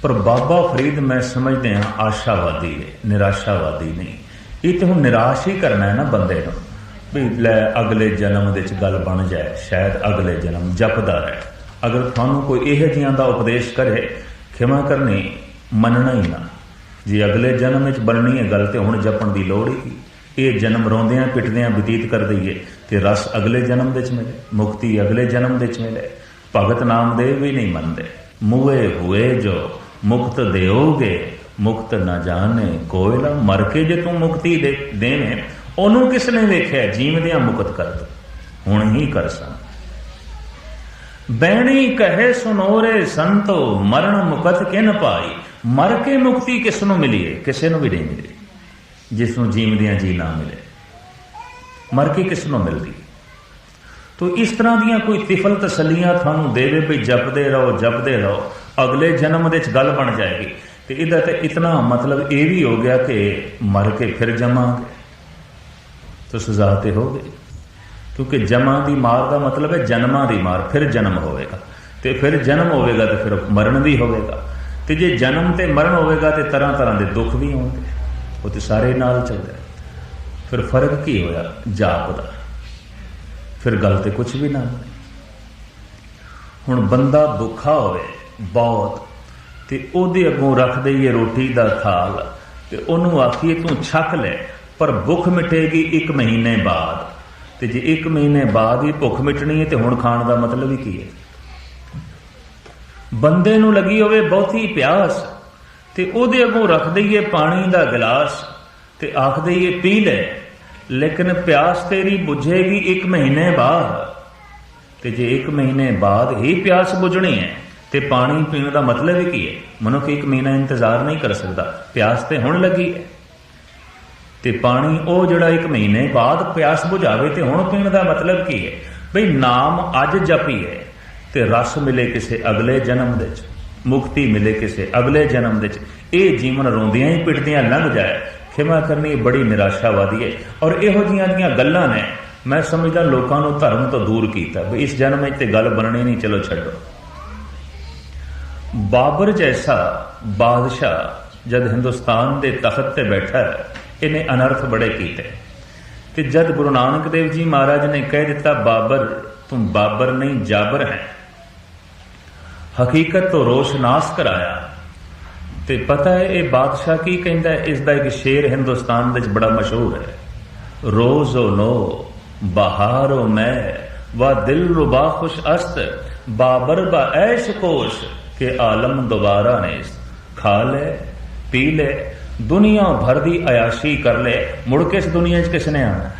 पर बाबा फरीद मैं समझते हैं आशावादी है, निराशावादी नहीं। ये तो हम निराश ही करना है ना बंदे को भी लै अगले जन्म दे गल बन जाए, शायद अगले जन्म जपदा रहे। अगर थानू कोई यह जिहां दा उपदेश करे, खिमा करनी मनना ही ना। जे अगले जन्म में बननी है गल तो हुण जपण की लोड़ ही। ये जन्म रोंदियां पिटदियां बतीत कर दईए तो रस अगले जन्म दे मिले, मुक्ति अगले जन्म दे मिले। भगत नामदेव भी नहीं मनते, मुए हुए जो मुक्त देओगे मुक्त न जाने कोयला। मर के जे तू मुक्ति देने ओनू किसने वेख्या, जीवदियां मुक्त कर दो हुण ही कर सन। बैणी कहे सुनोरे संतो मरण मुकत किन पाई। मर के मुक्ति किसनों मिली है, किसी को भी नहीं मिली। जिसनों जीवदियां जी ना मिले, मर के किसनों मिलती। तो इस तरह दियां कोई तिफल तसलियां थानू देवे भी जपदे रहो अगले जन्म दे गल बन जाएगी। तो इहदा ते इतना मतलब ये भी हो गया कि मर के फिर जमांगे तो सजा ते हो गई। क्योंकि जमा की मार का मतलब है जन्मां की मार, फिर जन्म होगा तो फिर जन्म होगा तो फिर मरण भी होगा। तो जे जन्म ते मरण होगा तो तरह तरह के दुख भी होंगे, वो तो सारे नाल चलते। फिर फर्क की होया जाप का, फिर गल तो कुछ भी ना बनी। हुण बंदा भुखा होवे बहुत ते ओदे अगों रख दईए रोटी का थाल ते ओनू आखिए तू छक ले, पर भुख मिटेगी 1 महीने बाद। तो जे 1 महीने बाद ही भुख मिटनी है तो हुण खाण का मतलब ही की है। बंदे नू लगी होवे बहुती प्यास ते ओदे अगों रख दईए पानी का गिलास ते आख दईए पी ले, लेकिन प्यास तेरी बुझेगी 1 महीने बाद। तो जे 1 महीने बाद ही प्यास बुझनी है तो पानी पीने का मतलब ही की है। मनुख 1 महीना इंतजार नहीं कर सकता, प्यास तो हुण लगी है। तो पानी वो जड़ा 1 महीने बाद प्यास बुझावे तो हुण पीने का मतलब की है। बई नाम अज जपीए तो रस मिले किसी अगले जन्म दे, मुक्ति मिले किसी अगले जन्म दे। ये जीवन रोंदियां ही पिटदियां लंघ जाए, खिमा करनी बड़ी निराशावादी है। और इहो जिहियां दियां गल्लां ने मैं समझदा लोकां नूं धर्म तो दूर कीता। भी इस जन्म में तो गल बननी नहीं, चलो छड्डो। बाबर जैसा बादशाह जब हिंदुस्तान के तख्त ते बैठा है, इन्हें अनर्थ बड़े किए। तो जब गुरु नानक देव जी महाराज ने कह दिता बाबर तुम बाबर नहीं जाबर है, हकीकत तो रोशनास कराया। तो पता है ये बादशाह की कहता है, इसका एक शेर हिंदुस्तान में बड़ा मशहूर है, रोजो नो बहारो मैं व दिल रुबा खुश अस्त बाबर बा ऐश कोश के आलम दोबारा ने। खा ले पी ले दुनिया भर की अयाशी कर ले, मुड़ के इस दुनिया च किसने आना।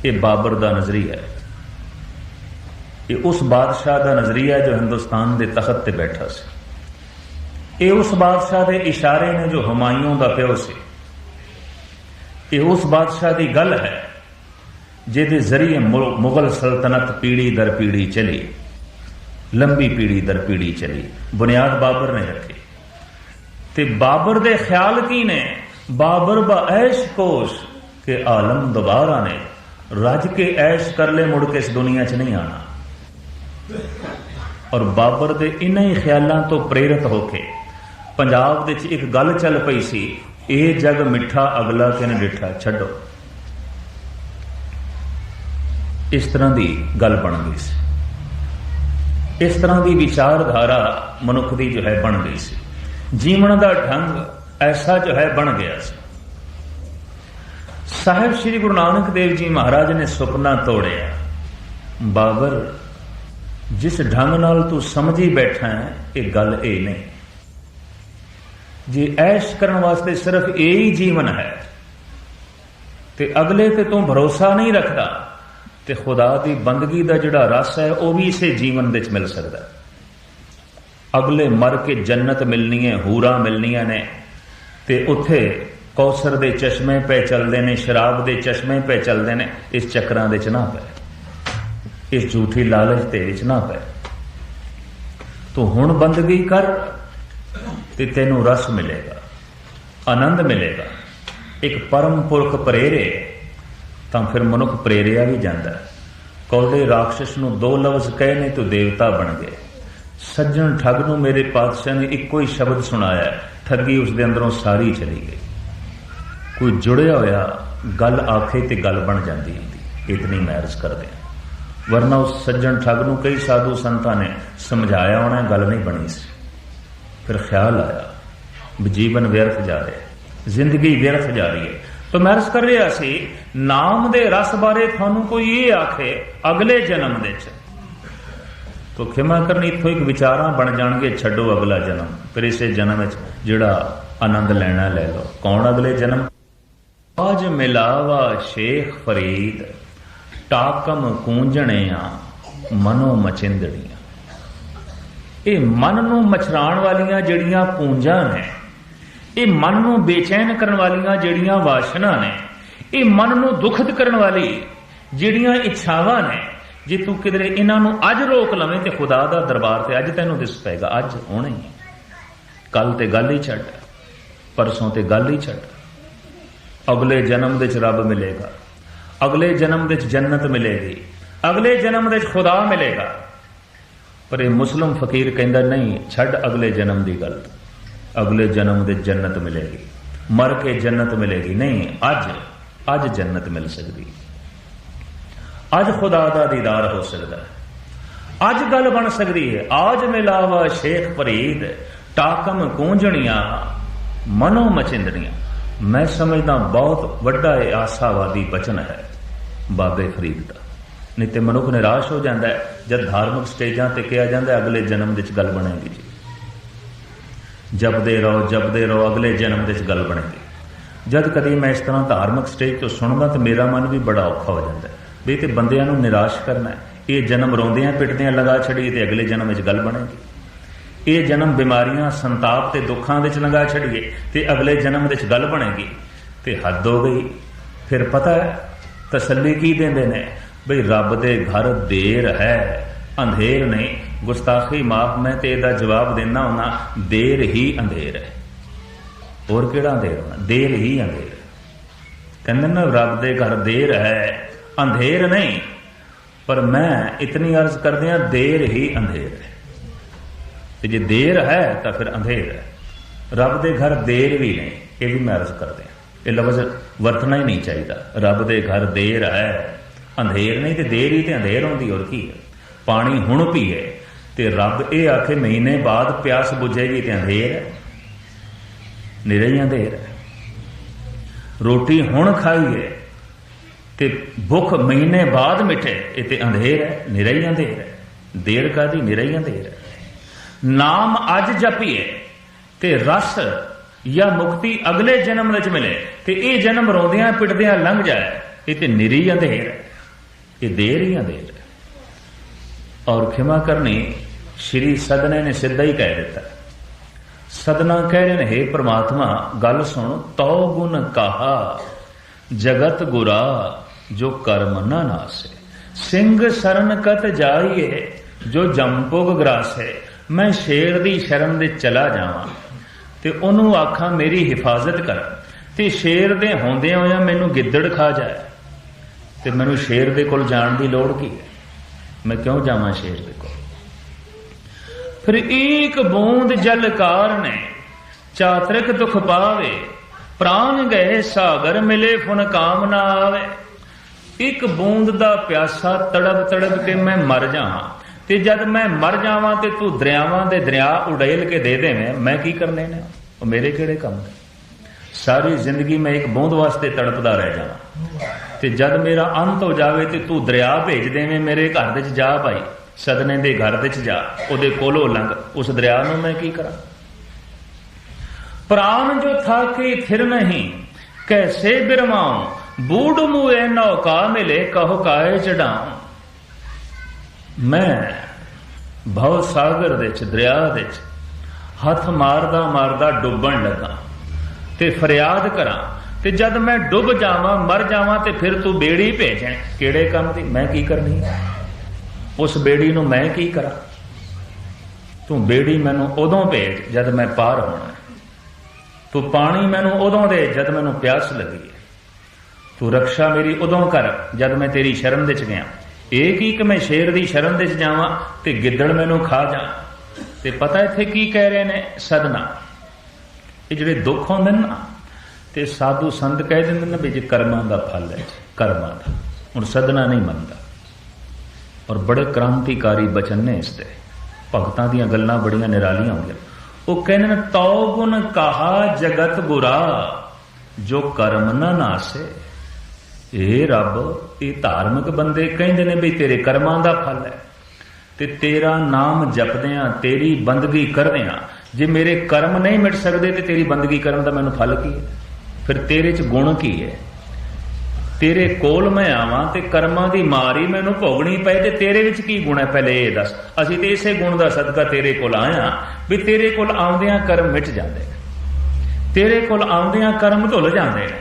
ये बाबर का नजरिया है, ये उस बादशाह का नजरिया जो हिंदुस्तान के तख्त ते बैठा सी। ये उस बादशाह के इशारे ने जो हुमायूं का प्यो सी। ये उस बादशाह की गल है जिहदे जरिए मुगल सल्तनत पीढ़ी दर पीढ़ी चली, लंबी पीढ़ी दर पीढ़ी चली। बुनियाद बाबर ने रखी। ते बाबर दे ख्याल की ने बाबर बा ऐश कोश के आलम दोबारा ने। रज के ऐश कर ले, मुड़ के इस दुनिया च नहीं आना। और बाबर दे इन्हां ही ख्यालों तो प्रेरित होके पंजाब दे एक गल चल पई सी, ए जग मिठा अगला किन डिठा। छड्डो, इस तरह की गल बन गई सी, इस तरह की विचारधारा मनुख की जो है बन गई सी। जीवन का ढंग ऐसा जो है बन गया सी। साहिब श्री गुरु नानक देव जी महाराज ने सुपना तोड़िया, बाबर जिस ढंग नाल तू समझी बैठा है ये गल ये नहीं। जे ऐश करने वास्ते सिर्फ यही जीवन है ते अगले ते तू भरोसा नहीं रखता, ते खुदा की बंदगी का जिहड़ा रस है वह भी इसे जीवन दे मिल सकता है। अगले मर के जन्नत मिलनी है, हूरा मिलनियां ने, ते उत्थे कौसर दे चश्मे पे चलते हैं, शराब दे चश्मे पे चलते हैं। इस चक्रां दे च ना पै, इस झूठी लालच तेरे च ना पै। तो हुण बंदगी कर ते तैनूं रस मिलेगा, आनंद मिलेगा। एक परम पुरख प्रेरे तो फिर मनुख प्रेरिया भी जाता है। कौड़े राक्षस नूं 2 लफ्ज कहे ने तो देवता बन गए, सज्जन ठग नूं मेरे पातशाह ने इक्को ही शब्द सुनाया, ठगी उसके अंदरों सारी चली गई। कोई जुड़िया होया गल आखे तो गल बन जाती होंगी, इतनी मैं अर्ज करते हैं। वरना उस सज्जन ठग नूं कई साधु संतां ने समझाया होना, गल नहीं बनी सी। फिर ख्याल आया भी जीवन व्यर्थ जा रहा है, जिंदगी व्यर्थ जा रही है। तो मैं अर्ज कर रहा सी, नाम दे रस बारे थानू कोई ये आखे अगले जन्म दे तो खिमा करनी, इतों एक विचारा बन जाएंगे, छड्डो अगला जन्म, फिर इसे जन्म जिहड़ा आनंद लेना ले लो। कौन अगले जन्म? आज मिलावा शेख फरीद, टाकम कूंजणियां मनो मचिंदड़ियां। ये मन नूं मछराण वालियां जिहड़ियां पूंजां ने, ये मन नूं बेचैन करन वालियां जिहड़ियां वासना ने, ये मन नूं दुखद करन वाली जिहड़ियां इच्छावां ने, जे तू किधरे इन्हां अज रोक लवें तो खुदा दा दरबार ते अज तैनूं दिस पेगा, अज होना ही। कल ते गल ही छड्ड, परसों ते गल ही छड्ड। अगले जन्म दे च रब मिलेगा, अगले जन्म दे च जन्नत मिलेगी, अगले जन्म दे च खुदा मिलेगा। पर यह मुस्लिम फकीर कहंदा नहीं, छड्ड अगले जन्म की गल, अगले जन्म दे जन्नत मिलेगी, मर के जन्नत मिलेगी नहीं, अज जन्नत मिल सकती, अज खुदा दा दीदार हो सकता है, अज गल बन सकती है। आज मिलावा शेख फरीद, टाकम कूंजणियां मनो मचिंदड़ियां। मैं समझदा बहुत वड्डा आशावादी बचन है बाबे फरीद का। नहीं तो मनुख निराश हो जाता है जब धार्मिक स्टेजां ते कहा जाता है अगले जन्म दे गल बनेगी जी, जपदे रहो अगले जन्म दे गल बनेगी। जब कभी मैं इस तरह धार्मिक स्टेज तो सुनदा तो मेरा मन भी बड़ा औखा हो जाता है भी तो बंदियां नूं निराश करना है। ये जन्म रोंदियां पिटदियां लगा छड़िए तो अगले जन्म में गल बनेगी, ये जन्म बीमारियां संताप ते दुखां दे लगा छड़िए तो अगले जन्म में गल बनेगी, तो हद हो गई। फिर पता है तसल्ली की देंदे ने बई रब दे घर देर है अंधेर नहीं। गुस्ताखी माफ, मैं तो यदा जवाब देना होना, देर ही अंधेर है, और केड़ा अंधेर होना, देर ही अंधेर है। कहते ना रब दे घर देर है अंधेर नहीं, पर मैं इतनी अर्ज कर दिया देर ही अंधेर है। तो जे देर है तो फिर अंधेर है, रब दे घर देर भी नहीं, ये भी मैं अर्ज कर दिया। ये लफ्ज वरतना ही नहीं चाहिए। रब दे घर देर है अंधेर नहीं, तो देर ही तो अंधेर होंगी, और की है। पानी हुण पीए तो रब ये आखे महीने बाद प्यास बुझेगी तो अंधेर है, निरे ही अंधेर है। रोटी हुण खाईए ते भुख महीने बाद मिटे, ये तो अंधेर है, निरा ही अंधेर है। देर का दी निरा ही अंधेर है। नाम अज जपीए ते रस या मुक्ति अगले जन्म में मिले, तो ये जन्म रोंदियां पिटदियां लंघ जाए, ये तो निरी अंधेर है, ये देर ही अंधेर है। और खिमा करनी, श्री सदने ने सीधा ही कह दिता। सदना कह रहे हे परमात्मा गल सुन, तो गुण कहा जगत गुरा जो कर्म न नासे, सिंह शरण कत जाइए जो जमपुग ग्रासे। मैं शेर दी शरण दे चला जावां ते ओनू आखा मेरी हिफाजत कर, ते शेर दे होंदे होया मैनू गिद्दड़ खा जाए, ते मैनू शेर दे कोल जाण दी लोड़ की है, मैं क्यों जावां शेर दे कोल। फिर एक बूंद जलकार ने चातरिक दुख पावे, प्राण गए सागर मिले फुन काम ना आवे। एक बूंद दा प्यासा तड़प तड़प के मैं मर जावां, ते जद मैं मर जावां ते तू दरियावां दे दरिया उड़ेल के दे देवें, मैं की करने ने, मेरे केड़े काम ने। सारी जिंदगी मैं एक बूंद वास्ते तड़पदा रह जावां, ते जद मेरा अंत हो जावे ते तू दरिया भेज देवें मेरे घर दे च जा भाई, सदने दे घर दे च जा, ओदे कोलों लंघ, उस दरिया नूं मैं की करां। प्राण जो था कि थिर नहीं कैसे बिरमाऊं, बूढ़ मुए नौका मिले कहो काहे चढ़ाऊं। मैं भव सागर दे च दरिया दे च हथ मारदा मारदा डुबण लगा, ते फरियाद करा, ते जद मैं डुब जावां मर जावां ते फिर तू बेड़ी भेजें, केड़े काम दी मैं की करनी, उस बेड़ी नूं मैं की करा। तू बेड़ी मैनू उदों भेज जद मैं पार होना, तू पानी मैनू उदों दे जद मैनू प्यास लगी, तू रक्षा मेरी उदों कर जद मैं तेरी शरण दे च गया। एक ही कि मैं शेर दी शरण दे च जावां ते गिद्दड़ मैनू खा जा, ਤੇ ਪਤਾ ਇੱਥੇ ਕੀ ਕਹਿ ਰਹੇ ਨੇ? ਸਦਨਾ। ਇਹ ਜਿਹੜੇ ਦੁੱਖ ਹੁੰਦੇ ਨੇ ਨਾ, ਤੇ ਸਾਧੂ ਸੰਤ ਕਹਿ ਦਿੰਦੇ ਨੇ ਵੀ ਜੇ ਕਰਮਾਂ ਦਾ ਫਲ ਹੈ, ਕਰਮਾਂ ਦਾ। ਹੁਣ ਸਦਨਾ ਨਹੀਂ ਮੰਨਦਾ। ਔਰ ਬੜੇ ਕ੍ਰਾਂਤੀਕਾਰੀ ਬਚਨ ਨੇ ਇਸ ਤੇ, ਭਗਤਾਂ ਦੀਆਂ ਗੱਲਾਂ ਬੜੀਆਂ ਨਿਰਾਲੀਆਂ ਹੁੰਦੀਆਂ। ਉਹ ਕਹਿੰਦੇ ਨੇ ਤਉ ਗੁਣ ਕਹਾ ਜਗਤ ਗੁਰਾ ਜੋ ਕਰਮ ਨਾ ਨਾਸੇ। ਇਹ ਰੱਬ, ਇਹ ਧਾਰਮਿਕ ਬੰਦੇ ਕਹਿੰਦੇ ਨੇ ਵੀ ਤੇਰੇ ਕਰਮਾਂ ਦਾ ਫਲ ਹੈ, ਤੇ ਤੇਰਾ ਨਾਮ ਜਪਦਿਆਂ, ਤੇਰੀ ਬੰਦਗੀ ਕਰਦਿਆਂ ਜੇ ਮੇਰੇ ਕਰਮ ਨਹੀਂ ਮਿਟ ਸਕਦੇ ਤੇ ਤੇਰੀ ਬੰਦਗੀ ਕਰਨ ਦਾ ਮੈਨੂੰ ਫਲ ਕੀ ਹੈ? ਫਿਰ ਤੇਰੇ 'ਚ ਗੁਣ ਕੀ ਹੈ? ਤੇਰੇ ਕੋਲ ਮੈਂ ਆਵਾਂ ਤੇ ਕਰਮਾਂ ਦੀ ਮਾਰ ਹੀ ਮੈਨੂੰ ਭੋਗਣੀ ਪਏ, ਤੇ ਤੇਰੇ ਵਿੱਚ ਕੀ ਗੁਣ ਹੈ? ਪਹਿਲੇ ਇਹ ਦੱਸ। ਅਸੀਂ ਤੇ ਇਸੇ ਗੁਣ ਦਾ ਸਦਕਾ ਤੇਰੇ ਕੋਲ ਆਇਆ ਵੀ ਤੇਰੇ ਕੋਲ ਆਉਂਦਿਆਂ ਕਰਮ ਮਿਟ ਜਾਂਦੇ ਨੇ, ਤੇਰੇ ਕੋਲ ਆਉਂਦਿਆਂ ਕਰਮ ਧੁੱਲ ਜਾਂਦੇ ਨੇ,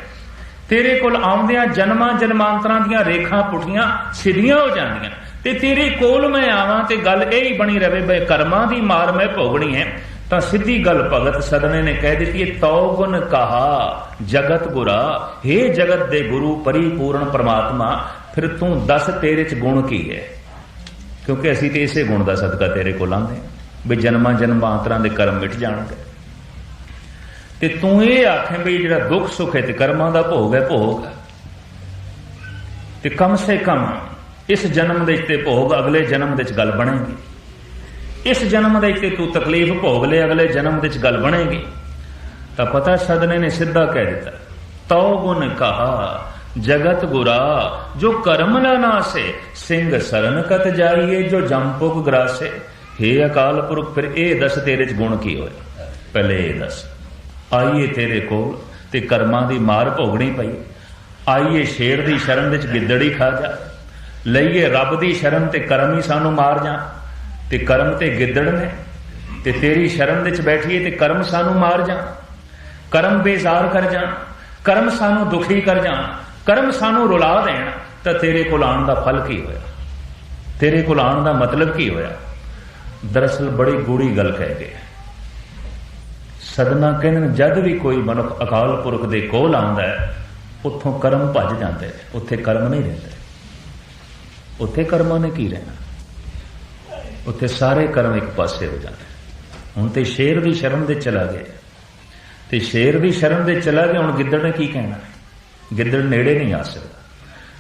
ਤੇਰੇ ਕੋਲ ਆਉਂਦਿਆਂ ਜਨਮਾਂ ਜਨਮਾਂਤਰਾਂ ਦੀਆਂ ਰੇਖਾਂ ਪੁੱਠੀਆਂ ਸਿੱਧੀਆਂ ਹੋ ਜਾਂਦੀਆਂ, ਤੇ ਤੇਰੇ ਕੋਲ ਮੈਂ ਆਵਾਂ ਤੇ ਗੱਲ ਇਹ ਹੀ ਬਣੀ ਰਵੇ ਬਈ ਕਰਮਾਂ ਦੀ ਮਾਰ ਮੈਂ ਭੋਗਣੀ ਹੈ। ਤਾਂ ਸਿੱਧੀ ਗੱਲ ਭਗਤ ਸਦਨੇ ਨੇ ਕਹਿ ਦਿੱਤੀ, ਤਉ ਗੁਣ ਕਹਾ ਜਗਤ ਗੁਰਾ। ਹੇ ਜਗਤ ਦੇ ਗੁਰੂ ਪਰਿਪੂਰਨ ਪਰਮਾਤਮਾ, ਫਿਰ ਤੂੰ ਦੱਸ ਤੇਰੇ 'ਚ ਗੁਣ ਕੀ ਹੈ? ਕਿਉਂਕਿ ਅਸੀਂ ਤੇ ਇਸੇ ਗੁਣ ਦਾ ਸਦਕਾ ਤੇਰੇ ਕੋਲ ਆਉਂਦੇ ਹਾਂ ਵੀ ਜਨਮਾਂ ਜਨਮਾਂਤਰਾਂ ਦੇ ਕਰਮ ਮਿਟ ਜਾਣਗੇ। ਤੇ ਤੂੰ ਇਹ ਆਖੇ ਵੀ ਜਿਹੜਾ ਦੁੱਖ ਸੁੱਖ ਹੈ ਤੇ ਕਰਮਾਂ ਦਾ ਭੋਗ ਹੈ, ਭੋਗ ਤੇ ਕਮ ਸੇ ਕਮ ਇਸ ਜਨਮ ਦੇ ਤੇ ਭੋਗ, ਅਗਲੇ ਜਨਮ ਦੇ 'ਚ ਗੱਲ ਬਣੇਗੀ। ਇਸ ਜਨਮ ਦੇ ਤੇ ਤੂੰ ਤਕਲੀਫ ਭੋਗ ਲੈ, ਅਗਲੇ ਜਨਮ ਦੇ 'ਚ ਗੱਲ ਬਣੇਗੀ। ਤਾਂ ਪਤਾ ਸਦਨੇ ਨੇ ਸਿੱਧਾ ਕਹਿ ਦਿੱਤਾ, ਤਉ ਗੁਣ ਕਹਾ ਜਗਤ ਗੁਰਾ ਜੋ ਕਰਮ ਨਾ ਨਾਸੇ। ਸਿੰਘ ਸਰਨ ਕਤ ਜਾਈਏ ਜੋ ਜਮ ਪੁਗ ਗਰਾਸੇ। ਹੇ ਅਕਾਲ ਪੁਰਖ, ਫਿਰ ਇਹ ਦੱਸ ਤੇਰੇ 'ਚ ਗੁਣ ਕੀ ਹੋਇਆ? ਪਹਿਲੇ ਇਹ ਦੱਸ। ਆਈਏ ਤੇਰੇ ਕੋਲ ਤੇ ਕਰਮਾਂ ਦੀ ਮਾਰ ਭੋਗਣੀ ਪਈ, ਆਈਏ ਸ਼ੇਰ ਦੀ ਸ਼ਰਨ ਵਿੱਚ ਗਿੱਦੜੀ ਖਾ ਜਾ, ਲਈਏ ਰੱਬ ਦੀ ਸ਼ਰਨ ਤੇ ਕਰਮ ਹੀ ਸਾਨੂੰ ਮਾਰ ਜਾ, ਤੇ ਕਰਮ ਤੇ ਗਿੱਦੜ ਨੇ, ਤੇ ਤੇਰੀ ਸ਼ਰਨ ਵਿੱਚ ਬੈਠੀਏ ਤੇ ਕਰਮ ਸਾਨੂੰ ਮਾਰ ਜਾ, ਕਰਮ ਬੇਜ਼ਾਰ ਕਰ ਜਾ, ਕਰਮ ਸਾਨੂੰ ਦੁਖੀ ਕਰ ਜਾ, ਕਰਮ ਸਾਨੂੰ ਰੁਲਾ ਦੇਣ। ਤਾਂ ਤੇਰੇ ਕੋਲ ਆਉਣ ਦਾ ਫਲ ਕੀ ਹੋਇਆ? ਤੇਰੇ ਕੋਲ ਆਉਣ ਦਾ ਮਤਲਬ ਕੀ ਹੋਇਆ? ਦਰਅਸਲ ਬੜੀ ਗੂੜੀ ਗੱਲ ਕਹਿ ਗਏ ਸਦਨਾ। ਕਹਿੰਦੇ ਜਦ ਵੀ ਕੋਈ ਮਨੁੱਖ ਅਕਾਲ ਪੁਰਖ ਦੇ ਕੋਲ ਆਉਂਦਾ ਹੈ, ਉੱਥੋਂ ਕਰਮ ਭੱਜ ਜਾਂਦੇ, ਉੱਥੇ ਕਰਮ ਨਹੀਂ ਰਹਿੰਦੇ। ਉੱਥੇ ਕਰਮਾਂ ਨੇ ਕੀ ਰਹਿਣਾ? ਉੱਥੇ ਸਾਰੇ ਕਰਮ ਇੱਕ ਪਾਸੇ ਹੋ ਜਾਂਦੇ। ਹੁਣ ਤੇ ਸ਼ੇਰ ਦੀ ਸ਼ਰਨ ਦੇ ਚਲਾ ਗਏ, ਤੇ ਸ਼ੇਰ ਦੀ ਸ਼ਰਨ ਦੇ ਚਲਾ ਗਿਆ, ਹੁਣ ਗਿੱਦੜ ਨੇ ਕੀ ਕਹਿਣਾ? ਗਿੱਦੜ ਨੇੜੇ ਨਹੀਂ ਆ ਸਕਦਾ।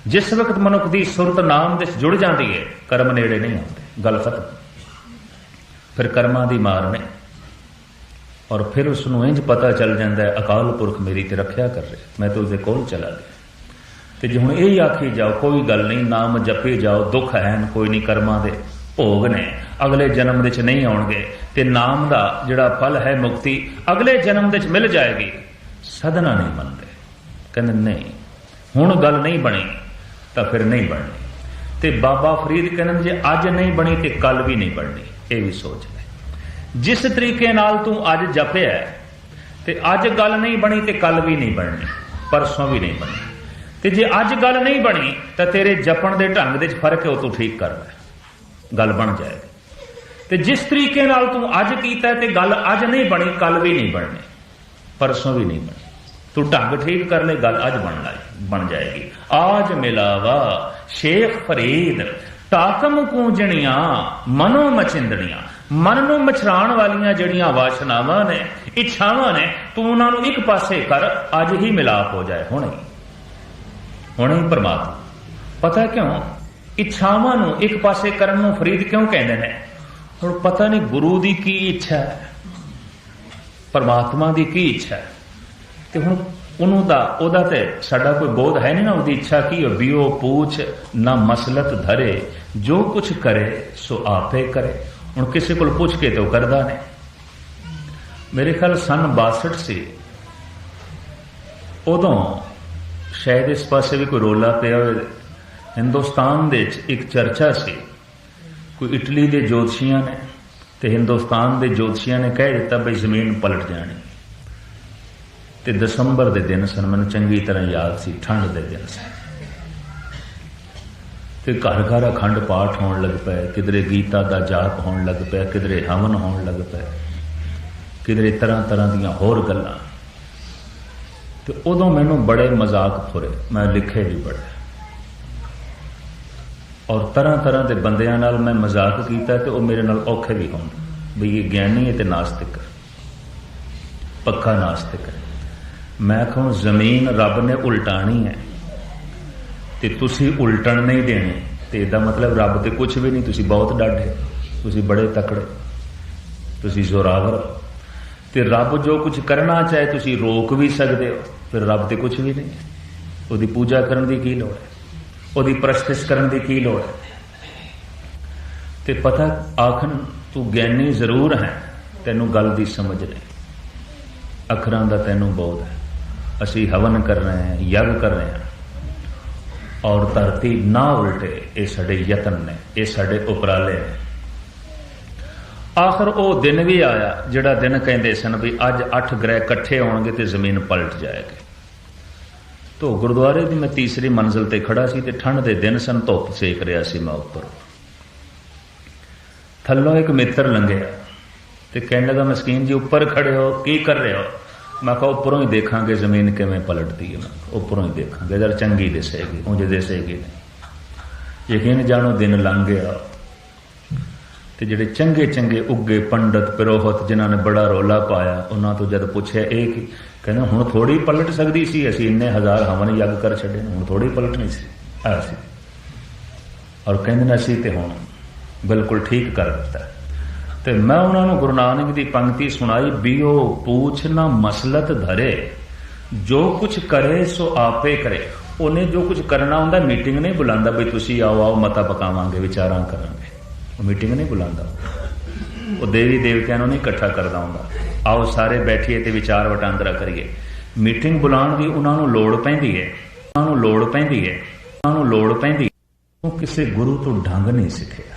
ਜਿਸ ਵਕਤ ਮਨੁੱਖ ਦੀ ਸੁਰਤ ਨਾਮ ਦੇ ਜੁੜ ਜਾਂਦੀ ਹੈ, ਕਰਮ ਨੇੜੇ ਨਹੀਂ ਆਉਂਦੇ, ਗੱਲ ਖਤਮ। ਫਿਰ ਕਰਮਾਂ ਦੀ ਮਾਰ ਨੇ, ਔਰ ਫਿਰ ਉਸ ਨੂੰ ਇੰਜ ਪਤਾ ਚੱਲ ਜਾਂਦਾ ਹੈ ਅਕਾਲ ਪੁਰਖ ਮੇਰੀ ਤੇ ਰੱਖਿਆ ਕਰ ਰਿਹਾ, ਮੈਂ ਤਾਂ ਉਸਦੇ ਕੋਲ ਚਲਾ ਗਿਆ। ਤੇ ਜੇ ਹੁਣ ਇਹ ਆਖੀ ਜਾਓ ਕੋਈ ਗੱਲ ਨਹੀਂ, ਨਾਮ ਜਪੀ ਜਾਓ, ਦੁੱਖ ਹੈ ਕੋਈ ਨਹੀਂ, ਕਰਮਾਂ ਦੇ ਭੋਗ ਨੇ, ਅਗਲੇ ਜਨਮ ਦੇ ਵਿੱਚ ਨਹੀਂ ਆਉਣਗੇ, ਤੇ ਨਾਮ ਦਾ ਜਿਹੜਾ ਫਲ ਹੈ ਮੁਕਤੀ ਅਗਲੇ ਜਨਮ ਦੇ ਵਿੱਚ ਮਿਲ ਜਾਏਗੀ। ਸਦਨਾ ਨਹੀਂ ਮੰਨਦੇ, ਕਹਿੰਦੇ ਨਹੀਂ ਹੁਣ ਗੱਲ ਨਹੀਂ ਬਣੀ ਤਾਂ ਫਿਰ ਨਹੀਂ ਬਣਨੀ। ਤੇ ਬਾਬਾ ਫਰੀਦ ਕਹਿੰਦੇ ਜੇ ਅੱਜ ਨਹੀਂ ਬਣੀ ਤੇ ਕੱਲ ਵੀ ਨਹੀਂ ਬਣਨੀ। ਇਹ ਵੀ ਸੋਚ ਲੈ, ਜਿਸ ਤਰੀਕੇ ਨਾਲ ਤੂੰ ਅੱਜ ਜਪਿਆ ਤੇ ਅੱਜ ਗੱਲ ਨਹੀਂ ਬਣੀ ਤੇ ਕੱਲ ਵੀ ਨਹੀਂ ਬਣਨੀ, ਪਰਸੋਂ ਵੀ ਨਹੀਂ ਬਣਨੀ। ਤੇ ਜੇ ਅੱਜ ਗੱਲ ਨਹੀਂ ਬਣੀ ਤਾਂ ਤੇਰੇ ਜਪਣ ਦੇ ਢੰਗ ਦੇ ਵਿੱਚ ਫਰਕ ਹੈ, ਉਹ ਤੂੰ ਠੀਕ ਕਰ ਲੈ, ਗੱਲ ਬਣ ਜਾਏਗੀ। ਤੇ ਜਿਸ ਤਰੀਕੇ ਨਾਲ ਤੂੰ ਅੱਜ ਕੀਤਾ ਤੇ ਗੱਲ ਅੱਜ ਨਹੀਂ ਬਣੀ, ਕੱਲ ਵੀ ਨਹੀਂ ਬਣਨੀ, ਪਰਸੋਂ ਵੀ ਨਹੀਂ ਬਣਨੀ। ਤੂੰ ਢੰਗ ਠੀਕ ਕਰ ਲੈ, ਗੱਲ ਅੱਜ ਬਣ ਜਾਏਗੀ। ਆਜ ਮਿਲਾਵਾ ਸ਼ੇਖ ਫਰੀਦ ਟਾਕਮ ਕੂੰਜਣੀਆਂ ਮਨੋਂ ਮਚਿੰਦਣੀਆਂ। ਮਨ ਨੂੰ ਮਛਰਾਉਣ ਵਾਲੀਆਂ ਜਿਹੜੀਆਂ ਵਾਸ਼ਨਾਵਾਂ ਨੇ, ਇੱਛਾਵਾਂ ਨੇ, ਤੂੰ ਉਹਨਾਂ ਨੂੰ ਇੱਕ ਪਾਸੇ ਕਰ, ਅੱਜ ਹੀ ਮਿਲਾਪ ਹੋ ਜਾਏ, ਹੁਣੇ ਹੀ ਪਰਮਾਤਮਾ। ਪਤਾ ਕਿਉਂ? ਇੱਛਾਵਾਂ ਨੂੰ ਇੱਕ ਪਾਸੇ ਕਰਨ ਨੂੰ ਫਰੀਦ ਕਿਉਂ ਕਹਿੰਦੇ ਨੇ? ਹੁਣ ਪਤਾ ਨਹੀਂ ਗੁਰੂ ਦੀ ਕੀ ਇੱਛਾ ਹੈ, ਪਰਮਾਤਮਾ ਦੀ ਕੀ ਇੱਛਾ ਹੈ, ਤੇ ਹੁਣ ਉਹਦਾ ਤੇ ਸਾਡਾ ਕੋਈ ਬੋਧ ਹੈ ਨਹੀਂ ਨਾ, ਉਹਦੀ ਇੱਛਾ ਕੀ ਹੈ। ਬਿਓ ਪੂਛ ਨਾ ਮਸਲਤ ਧਰੇ, ਜੋ ਕੁਛ ਕਰੇ ਸੋ ਆਪੇ ਕਰੇ। ਹੁਣ ਕਿਸੇ ਕੋਲ ਪੁੱਛ ਕੇ ਤੇ ਉਹ ਕਰਦਾ ਨੇ। ਮੇਰੇ ਖਿਆਲ ਸਨ 62 ਸੀ, ਉਦੋਂ ਸ਼ਾਇਦ ਇਸ ਪਾਸੇ ਵੀ ਕੋਈ ਰੋਲਾ ਪਿਆ ਹੋਵੇ। ਹਿੰਦੁਸਤਾਨ ਦੇ ਵਿੱਚ ਇੱਕ ਚਰਚਾ ਸੀ, ਕੋਈ ਇਟਲੀ ਦੇ ਜੋਤਸ਼ੀਆਂ ਨੇ ਤੇ ਹਿੰਦੁਸਤਾਨ ਦੇ ਜੋਤਸ਼ੀਆਂ ਨੇ ਕਹਿ ਦਿੱਤਾ ਬਈ ਜ਼ਮੀਨ ਪਲਟ ਜਾਣੀ। ਤੇ ਦਸੰਬਰ ਦੇ ਦਿਨ ਸਨ, ਮੈਨੂੰ ਚੰਗੀ ਤਰ੍ਹਾਂ ਯਾਦ ਸੀ, ਠੰਡ ਦੇ ਦਿਨ ਸਨ। ਤੇ ਘਰ ਘਰ ਅਖੰਡ ਪਾਠ ਹੋਣ ਲੱਗ ਪਏ, ਕਿਧਰੇ ਗੀਤਾ ਦਾ ਜਾਪ ਹੋਣ ਲੱਗ ਪਿਆ, ਕਿਧਰੇ ਹਵਨ ਹੋਣ ਲੱਗ ਪਏ, ਕਿਧਰੇ ਤਰ੍ਹਾਂ ਤਰ੍ਹਾਂ ਦੀਆਂ ਹੋਰ ਗੱਲਾਂ। ਤੇ ਉਦੋਂ ਮੈਨੂੰ ਬੜੇ ਮਜ਼ਾਕ ਫੁਰੇ, ਮੈਂ ਲਿਖੇ ਵੀ ਬੜੇ, ਔਰ ਤਰ੍ਹਾਂ ਤਰ੍ਹਾਂ ਦੇ ਬੰਦਿਆਂ ਨਾਲ ਮੈਂ ਮਜ਼ਾਕ ਕੀਤਾ ਤੇ ਉਹ ਮੇਰੇ ਨਾਲ ਔਖੇ ਵੀ ਹੋਣ। भी ये ज्ञानी है तो नास्तिक है, पक्का नास्तिक है। मैं कहूँ जमीन रब ने उल्टानी है तो तुसी उल्टन नहीं देने, तो इसका मतलब रब तो कुछ भी नहीं, तुसी बहुत डाढे, तुसी बड़े तकड़े, तुसी जोरावर, तो रब जो कुछ करना चाहे तुसी रोक भी सकते हो, फिर रब तो कुछ भी नहीं है। उसकी पूजा करने की लोड़ है, उसकी प्रस्तिश करने की लोड़ है। तो पता आखन तू ज्ञानी जरूर है, तेनू गल दी समझ नहीं, अखरां दा तेनू बहुत है। असी हवन कर रहे हैं, यज्ञ कर रहे हैं और धरती ना उल्टे, ये साडे यतन ने, ये साडे उपराले ने। आखिर वो दिन भी आया जिहड़ा दिन कहते सन भी अज 8 ग्रह कट्ठे होणगे तो जमीन पलट जाएगी। तो गुरुद्वारे की मैं तीसरी मंजिल ते खड़ा सी ते ठंड दे दिन सन, धुप सेक रहा सी मैं उपर। थल्लों एक मित्र लंघिया ते कहने लगा मस्कीन जी उपर खड़े हो, की कर रहे हो? मैं कहा उपरों ही देखा जमीन किवें पलटती है, उपरों ही देखा जरा चंगी दिसेगी, उंज दिसेगी नहीं। यकीन जानो दिन लंघ गया ते जिहड़े चंगे चंगे उगे पंडित पुरोहित जिन्होंने बड़ा रौला पाया, उन्होंने तो जब पूछया एक कहना हुण थोड़ी पलट सकती सी, असीं इन्ने हज़ार हवन यज्ञ कर छड्डे, हुण थोड़ी पलटनी सी सी। और कहंदे असीं ते हुण बिल्कुल ठीक कर दिता। तो मैं उन्होंने गुरु नानक की पंक्ति सुनाई भी ओ पूछ ना मसलत धरे, जो कुछ करे सो आपे करे। उन्हें जो कुछ करना होंगे मीटिंग नहीं बुलांदा भी तुसी आओ आओ मता पकावांगे विचारा करांगे, वो मीटिंग नहीं बुलांदा। वो देवी देवतियां नहीं इकट्ठा करता होंगे, आओ सारे बैठिए ते विचार वटांदरा करिए। मीटिंग बुलाने की उन्होंने लोड़ पैंदी है, उन्होंने लोड़ पैंदी है, उन्होंने लोड़ पैंदी। वो किसी गुरु तो ढंग नहीं सीखे,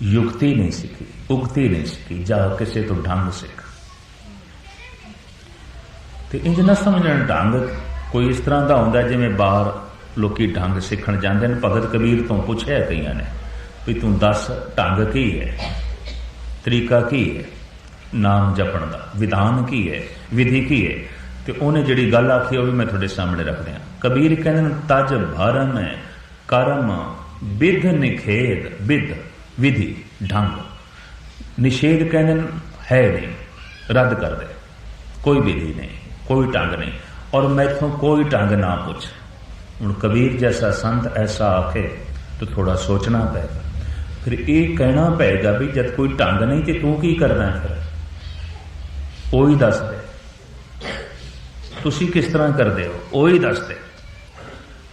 युक्ति नहीं सीखी, उगती नहीं सीखी, जा किसी तो ढंग सीख। तो इंज ना समझण ढंग कोई इस तरह का होंगे जिवें बाहर लोग ढंग सीखण जाते हैं। भगत कबीर तो पूछया कई ने भी तू दस ढंग की है, तरीका की है नाम जपण का, विधान की है, विधि की है। तो उन्हें जिहड़ी गल आखी वह भी मैं थोड़े सामने रख दिया। कबीर कहते तज भरम कर्म विध निखेद, विध विधि ढंग, निषेध कहने है नहीं, रद्द कर दे, कोई विधि नहीं, कोई ढंग नहीं। और मैथों कोई ढंग ना पूछ। हुण कबीर जैसा संत ऐसा आखे तो थोड़ा सोचना पेगा, फिर ये कहना पेगा भी जब कोई ढंग नहीं तो तू की करना है, फिर वही दस दे, तुसी किस तरह करते हो वही दस दे।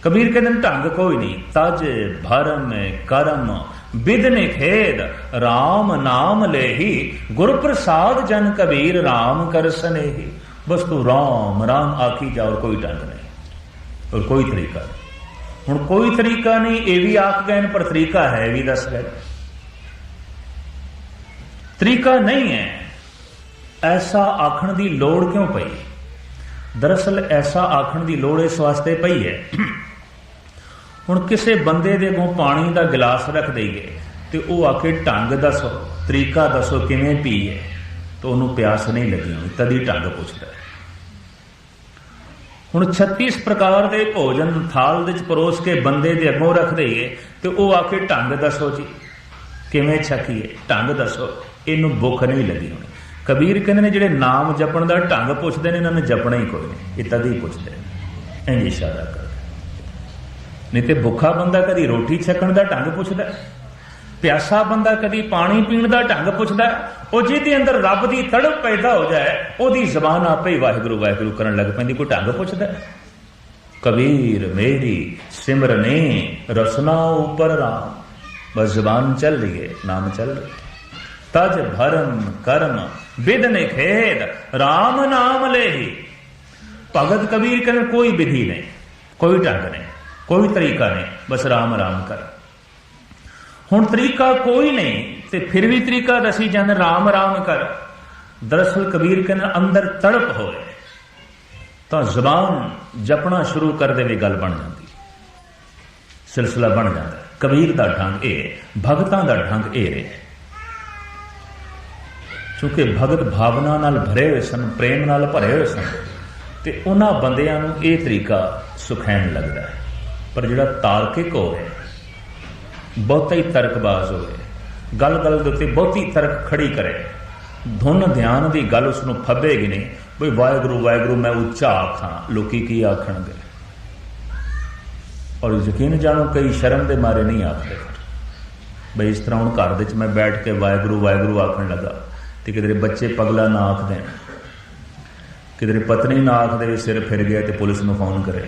कबीर कहते ढंग कोई नहीं, तज भरम कर्म विध निखेद, राम नाम ले ही गुरु प्रसाद जन कबीर राम कर स्नेही। बस तू राम राम आखी जा, और कोई ढंग नहीं और कोई तरीका नहीं। हुण कोई तरीका नहीं ये भी आख गए, पर तरीका है भी दस गए। तरीका नहीं है, ऐसा आखण की लोड़ क्यों पई? दरअसल ऐसा आखण की लोड़ इस वास्ते पई है, हुण किसी बंदे दे अगों पानी का गिलास रख दईए तो वह आके ढंग दसो, तरीका दसो किवें पीए, तो उन्होंने प्यास नहीं लगी होनी, तभी ढंग पुछदा है। हुण 36 प्रकार के भोजन थाल दे परोस के बंदे दे अगों रख दईए तो वह आके ढंग दसो जी किवें छकीए, ढंग दसो, इनू भुख नहीं लगी होनी। कबीर कहते हैं जिहड़े नाम जपण का ढंग पुछदे ने इन्होंने जपना ही कोई नहीं, ये तभी पुछदे ने, इंज इशारा कर। नहीं तो भुखा बंदा कदी रोटी छकण का ढंग पुछदा, प्यासा बंदा कदी पानी पीण का ढंग पुछदा। और जिहदे अंदर रब की तड़प पैदा हो जाए ओदी जबान आपे ही वाहिगुरू वाहिगुरू करन लग पैंदी, कोई ढंग पुछदा। कबीर मेरी सिमरने रसना ऊपर राम, बस जबान चल रही है, नाम चल रही है। तज भरम कर्म विध निखेद, राम नाम ले ही। भगत कबीर कहने कोई विधि नहीं, कोई ढंग नहीं, कोई तरीका नहीं, बस राम राम कर। हुण तरीका कोई नहीं तो फिर भी तरीका दसी जाने राम राम कर। दरअसल कबीर कहना अंदर तड़प होए तो जबान जपना शुरू कर दे, गल बन जाती, सिलसिला बन जाता। कबीर का ढंग ये, भगतां का ढंग ये रहे, क्योंकि भगत भावना नाल भरे हुए सन, प्रेम नाल भरे हुए सन, तो उन्होंने बंदियां नूं ये तरीका सुखैन लगता है। पर जिहड़ा तार्किक होवे, बहुता ही तर्कबाज होवे, गल गल के उत्ते बहुती तर्क खड़ी करे, धुन ध्यान की गल उसनों फबेगी नहीं बई वाहगुरू वाहगुरू मैं उच्चा आखां लोकी की आखणगे। और यकीन जानो कई शर्म के मारे नहीं आखते बई इस तरह हूँ घर मैं बैठ के वाहगुरू वाहगुरू आखन लगा तो किधरे बच्चे पगला ना आख दें, किधरे पत्नी ना आख दे सिर फिर गया तो पुलिस में फोन करे,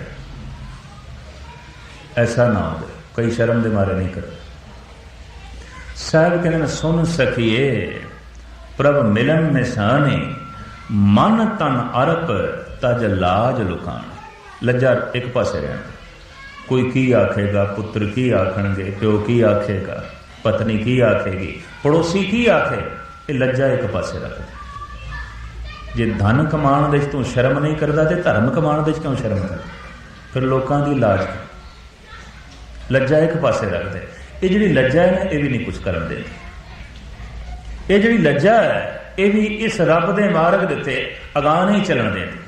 ऐसा ना हो। कई शर्म के मारे नहीं करते। साहब कहते सुन सखिए प्रभ मिलन निशाने मन तन अरप तज लाज लुकान। लज्जा एक पासे रहना, कोई की आखेगा, पुत्र की आखणगे, प्यो की आखेगा, पत्नी की आखेगी, पड़ोसी की आखे, ये लज्जा एक पासे रख दे। जे धन कमान दे तू शर्म नहीं करता तो धर्म कमान दे क्यों शर्म कर, फिर लोगों की लाज। लज्जा एक पासे रख दे। ये जी लज्जा है ना ये भी नहीं कुछ कर देती। ये जी लज्जा है ये भी इस रब के मार्ग देते अगाह नहीं चलन देती।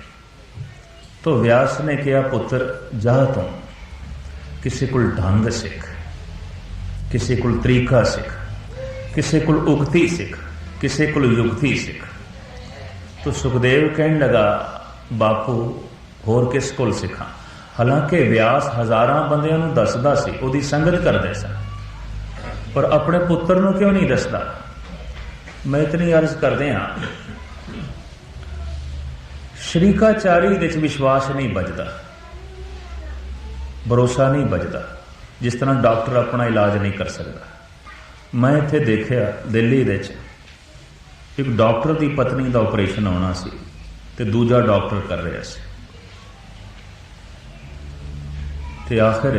तो व्यास ने कहा पुत्र जा तू किसी को ढंग सिख, किसी को तरीका सिख, किसी को उक्ति सिख, किसी को युक्ति सिख। तो सुखदेव कहने लगा बापू होर किस को सिखा। हालांकि व्यास हजारां बंदियां नूं दसदा सी, उहदी संगत करदे सन, पर अपने पुत्र नूं क्यों नहीं दसदा। मैं इतनी अर्ज करदे हां शरीकाचारी दे विच विश्वास नहीं बजदा, भरोसा नहीं बजदा, जिस तरह डॉक्टर अपना इलाज नहीं कर सकता। मैं इत्थे देखिया दिल्ली दे एक डॉक्टर की पत्नी का ऑपरेशन होना सी ते दूजा डॉक्टर कर रहा सी ते आखिर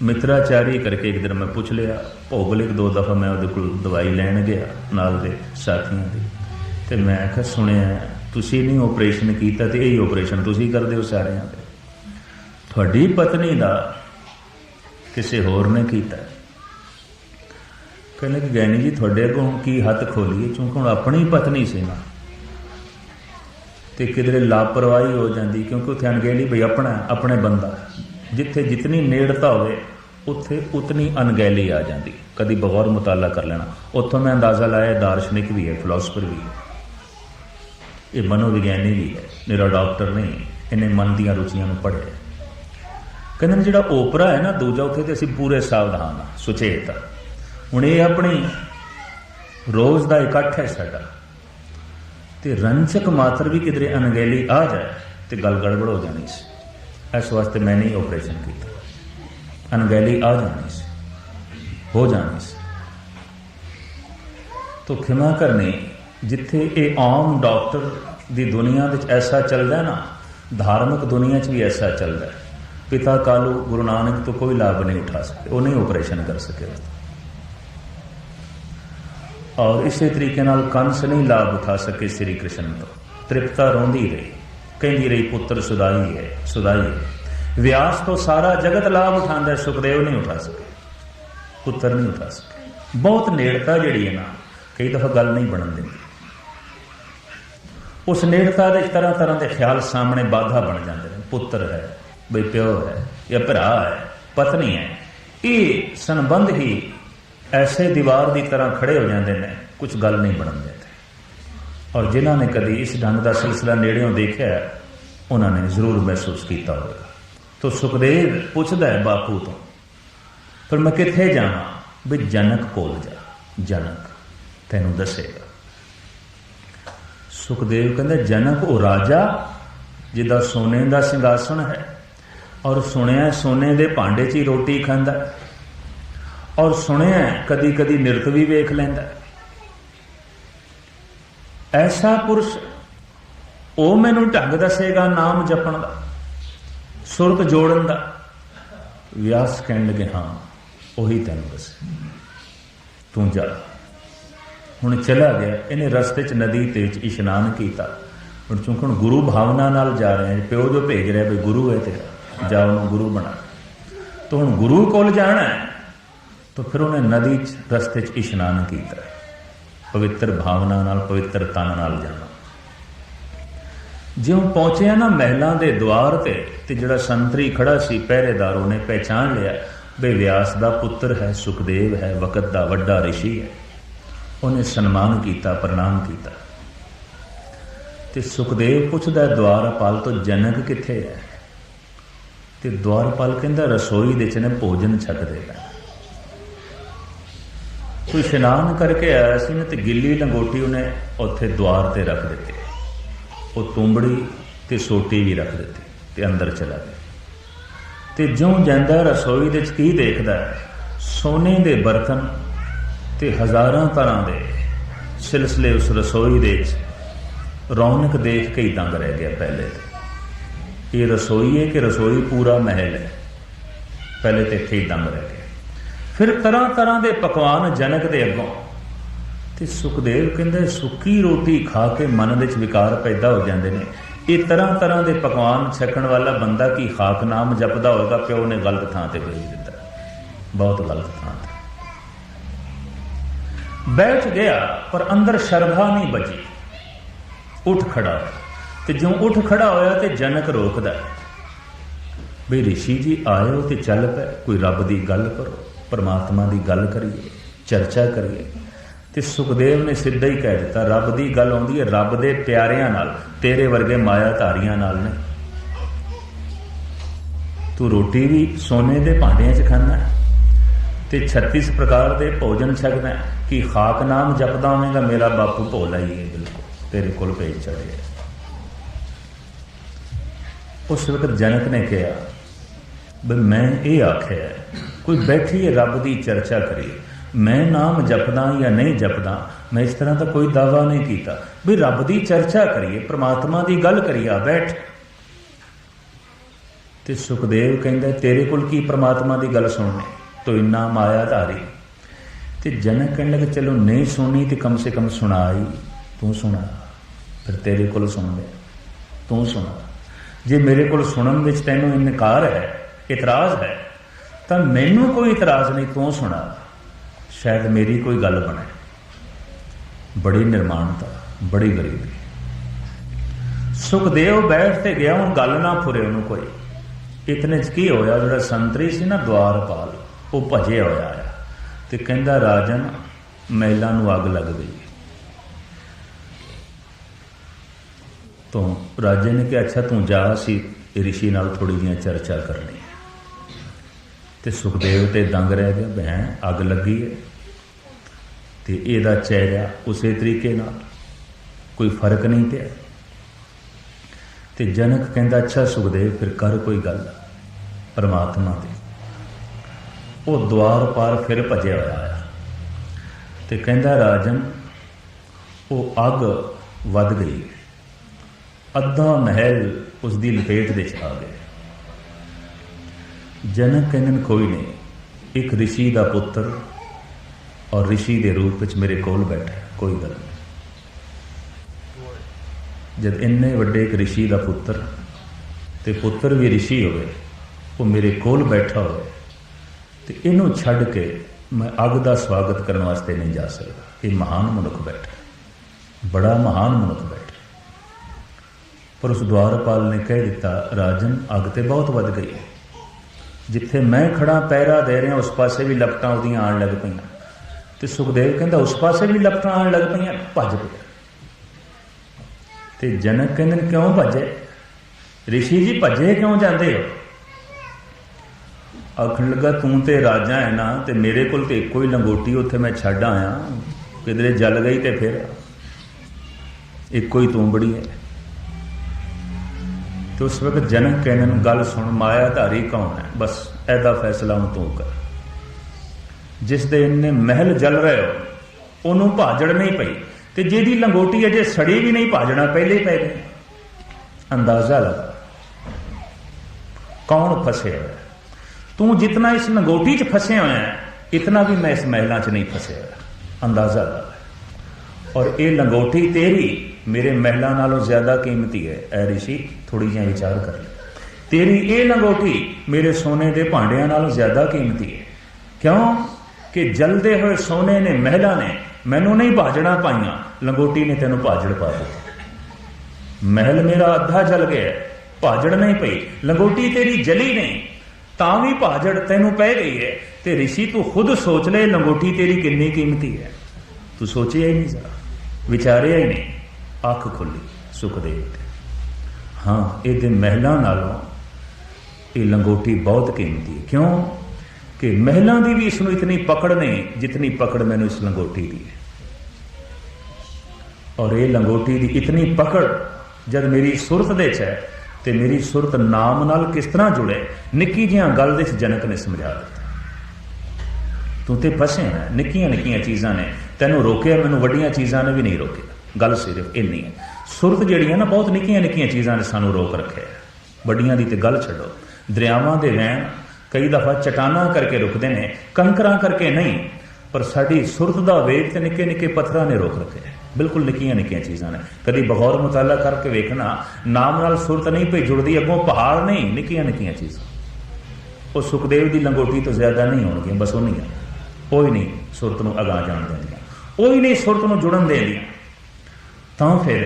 मित्राचारी करके एक दिन मैं पूछ लिया, भौगोलिक 2 दफा मैं उहदे कोल दवाई लैन गया नाल दे साथियों की, ते मैं आखिया सुनिया तुसी नहीं ऑपरेशन किया तो यही ऑपरेशन तुसी करदे हो सारिਆਂ दे, तुहाडी पत्नी का किसी होर ने किया। कहने कि गैनी जी थोड़े अगों की हथ खोलीए, क्योंकि हम अपनी पत्नी से ना तो किधरे लापरवाही हो जाती, क्योंकि उत्थे अनगहली बई अपना अपने बंदा, जिथे जितनी नेड़ता होवे उत्थे उतनी अनगहली आ जाती। कभी बगौर मुताला कर लेना। उत्थों मैं अंदाजा लाया दार्शनिक भी है, फिलोसफर भी है, ये मनोविज्ञानी भी है, मेरा डॉक्टर नहीं, इन्हें मन दियां रुचियां नूं पढ़े। कहते जो ओपरा है ना दूजा, उत्थे तो असीं पूरे सावधान हाँ सुचेत। हुण ये अपनी रोज़ का इकट्ठ है साडा, ते रंचक मात्र भी किधरे अनगहली आ जाए तो गल गड़बड़ हो जानी सी। इस वास्ते मैं नहीं ऑपरेशन किया, अनगहली आ जानी सी, हो जानी सी। तो खिमा करनी जिथे ये आम डॉक्टर की दुनिया में ऐसा चलता है ना, धार्मिक दुनिया भी ऐसा चलता है। पिता कालू गुरु नानक तो कोई लाभ नहीं उठा सके, वो नहीं ऑपरेशन कर सके, और इसी तरीके नाल कंस नहीं लाभ उठा सके श्री कृष्ण तो। तृप्ता रोंदी रही, कहती रही पुत्र सुदाई है, सुदाई है। व्यास तो सारा जगत लाभ उठाता है, सुखदेव नहीं उठा सके, पुत्र नहीं उठा सके। बहुत नेड़ता जी है ना कई दफा गल नहीं बनन देती। उस नेड़ता के तरह तरह के ख्याल सामने बाधा बन जाते हैं। पुत्र है बई प्यो है या भरा है पत्नी है, ये संबंध ही ऐसे दीवार की तरह खड़े हो जाते हैं, कुछ गल नहीं बनन देते। और जिन्हों ने कभी इस ढंग का सिलसिला नेड़ियों देखा है उन्होंने जरूर महसूस किया होगा। तो सुखदेव पूछता है बापू तो फिर मैं कित्थे जावां, भी जनक कोल जा, जनक तैनूं दसेगा। सुखदेव कहते जनक वो राजा जिदा सोने का सिंघासन है, और सुनिया सोने के भांडे च ही रोटी खांदा, और सुनिया कदी कदी नृत भी वेख लैंदा। ऐसा पुरुष वो मैनू ढंग दसेगा नाम जपण का, सुरत जोड़न का। व्यास कहन लगे हाँ उही तैनूं दसे, तू जा। हुण चला गया, इन्हें रस्ते च नदी ते इशनान किया। हुण चूंकि हुण गुरु भावना नाल जा रहे हैं, प्यो जो भेज रहा भी गुरु है तेरा, जा उन्होंने गुरु बना। तो हुण गुरु कोल जाना है, तो फिर उन्हें नदी रस्ते च इशनान किया, पवित्र भावना नाल पवित्र तन नाल जाना। ज्यों पहुंचे ना महलों के द्वार ते जिहड़ा संतरी खड़ा सी पहरेदार, उन्हें पहचान लिया भी व्यास का पुत्र है, सुखदेव है, वकत का वड्डा ऋषि है। उन्हें सन्मान किया, प्रणाम किया। ते सुखदेव पुछदा द्वारपाल तो जनक कित्थे है? ते द्वारपाल कहंदा रसोई दे च ने भोजन छकदे हैं। कोई इशनान करके आया सी ने ते गिल्ली लंगोटी उन्हें उत्थे द्वार ते रख दिती, वो तुंबड़ी ते सोटी भी रख दिती ते अंदर चला गया। ते ज्यों जांदा रसोई दे च की देखदा है, सोने दे बर्तन ते हज़ारां तरह दे सिलसिले उस रसोई दे रौनक देख के ही दंग रह गया। पहले तो ये रसोई है कि रसोई पूरा महल है, पहले तो इत्थे ही दंग रह गया। फिर तरह तरह के पकवान जनक दे अगों, ते सुखदेव कहंदे सुक्की रोटी खा के मन विच विकार पैदा हो जाते हैं। ये तरह तरह के पकवान छकण वाला बंदा की खाक नाम जपदा होगा, प्यो ने गलत थां ते भेज दिता, बहुत गलत थां ते बैठ गया। पर अंदर शरधा नहीं बची, उठ खड़ा हो। तो जो उठ खड़ा होया तो जनक रोकदा, बई ऋषि जी आयो तो चल पै, कोई रब की गल करो, परमात्मा की गल करिए, चर्चा करिए। तो सुखदेव ने सीधा ही कह दिता, रब की गल आउंदी है रब के प्यारियां नाल, तेरे वर्गे मायाधारियां नाल नहीं। तू रोटी भी सोने के भांडियां च खाना है ते 36 प्रकार के भोजन छकना है, कि खाक नाम जपदा होवेगा मेरा बापू भोला ही है, बिल्कुल तेरे कोल भेज चढ़े। उस वक्त जनक ने कहा भी मैं ये आख्या कोई बैठिए रब की चर्चा करिए, मैं नाम जपदा या नहीं जपदा, मैं इस तरह का कोई दावा नहीं किया, भी रब की चर्चा करिए, परमात्मा की गल करिए, बैठ। ते सुखदेव कहंदा तेरे कोल की परमात्मा की गल सुननी, तो इन्ना मायाधारी। ते जनक कहने लगे चलो नहीं सुननी तो कम से कम सुनाई, तू सुना, फिर तेरे कोल सुन ले, तू सुना। जे मेरे कोल सुनन विच तैनूं इनकार है, इतराज है, तो मैनू कोई इतराज नहीं, तू सुना, शायद मेरी कोई गल बने। बड़ी निर्माणता, बड़ी गरीबी। सुखदेव बैठते गया, हूँ गल ना फुरे उन्होंने कोई। इतने च की होया, जो संतरी सी ना द्वारपाल, वो भजे होया आया ते कहंदा राजन महलों नूं अग लग गई। तो राजे ने कहा अच्छा तू जा, सी ऋषि नाल थोड़ी जी चर्चा करनी। तो सुखदेव ते दंग रह गया, भैन अग लगी है तो यदा चेहरा उस तरीके नाल कोई फर्क नहीं पिया। तो जनक कहंदा अच्छा सुखदेव फिर कर कोई गल परमात्मा की। वो द्वार पार फिर भजया होया आया तो कहंदा राजन वो अग वध गई, अद्धा महल उसकी लपेट दे आ गया। जनक कहंदे कोई नहीं, एक ऋषि का पुत्र और ऋषि के रूप में मेरे कोल बैठा, कोई गल नहीं। जब इन्ने वड्डे एक ऋषि का पुत्र ते पुत्र भी ऋषि होवे, वो मेरे कोल बैठा हो तो इनू छड़ के मैं अग का स्वागत करने वास्ते नहीं जा सकता। ये महान मनुख बैठा, बड़ा महान मनुख बैठा। पर उस द्वारपाल ने कह दिता राजन अग तो बहुत वध गई है, जिथे मैं खड़ा पैरा दे रहा उस पासे भी लपटां उहदियां आण लग पईयां। तो सुखदेव कहंदा उस पासे भी लपटां आण लग पईयां, भज पिया। तो जनक कहंदे क्यों भजे, ऋषि जी भजे क्यों जाते हो? आखन लगा तू तो राजा है ना, तो मेरे को तो एको ही लंगोटी उत्थे मैं छड्ड आया, किधरे जल गई तो फिर एको ही तुंबड़ी है। तो उस वक्त जनक कहने गल सुन, मायाधारी कौन है, बस ऐदा फैसला हूं तू कर। जिस दे इन्ने महल जल रहे हो उन्होंने भाजड़ नहीं पई, तो जिहदी लंगोटी अजे सड़ी भी नहीं भाजड़ा पहले ही पै गई। अंदाजा लगा कौन फसे हुआ है। तू जितना इस लंगोटी च फसे हुए है इतना भी मैं इस महलों च नहीं फसे हुआ, अंदाजा लगा। और ये लंगोटी तेरी मेरे महलों नालों ज्यादा कीमती है। ऐ ऋषि थोड़ी जी विचार कर ले, तेरी ये लंगोटी मेरे सोने के भांडियां नालों ज्यादा कीमती है। क्यों कि जलते हुए सोने ने महलों ने मैनू नहीं भाजड़ा पाइया, लंगोटी ने तेनों भाजड़ पा दी। महल मेरा अद्धा जल गया, भाजड़ नहीं पई, लंगोटी तेरी जली नहीं तां भी भाजड़ तेनों पै गई है। ते ऋषि तू खुद सोच ले लंगोटी तेरी कितनी कीमती है। तू सोचिया ही नहीं जा, विचारिया ही नहीं। अख खुली सुखदेव ते। हाँ, ये महलों नालों ये लंगोटी बहुत कीमती है। क्यों कि महलों की भी इसनों इतनी पकड़ नहीं जितनी पकड़ मैंने इस लंगोटी की है। और ये लंगोटी की इतनी पकड़ जब मेरी सुरत दे है तो मेरी सुरत नाम नाल किस तरह जुड़े, निक्की जिहां गल दे जनक ने समझा दिता। तू तो फसे है, निक्कियां निक्कियां चीज़ां ने तेनों रोकया, मैनूं वड्डियां चीज़ां ने भी नहीं रोकया। गल सिर्फ इन्नी है। सुरत जिहड़ी है ना, बहुत निक्कियां निक्कियां चीज़ां ने सानूं रोक रखे, वड्डियां दी ते गल छड्डो। दरियावां दे वैण कई दफ़ा चट्टानां करके रुकते हैं, कंकरां करके नहीं, पर साडी सुरत दा वेग ते निक्के निक्के पत्थरां ने रोक रखे। बिल्कुल निक्कियां निक्कियां चीज़ां ने। कभी बगौर मुताला करके वेखना, नाम नाल सुरत नहीं पई जुड़दी, अगों पहाड़ नहीं, निक्कियां निक्कियां चीज़ां। वो सुखदेव की लंगोटी तो ज्यादा नहीं होणगियां, बस उन्हीं कोई नहीं सुरत नूं अगां जाण देंदियां, कोई नहीं सुरत नूं जुड़न देंदियां। तां फिर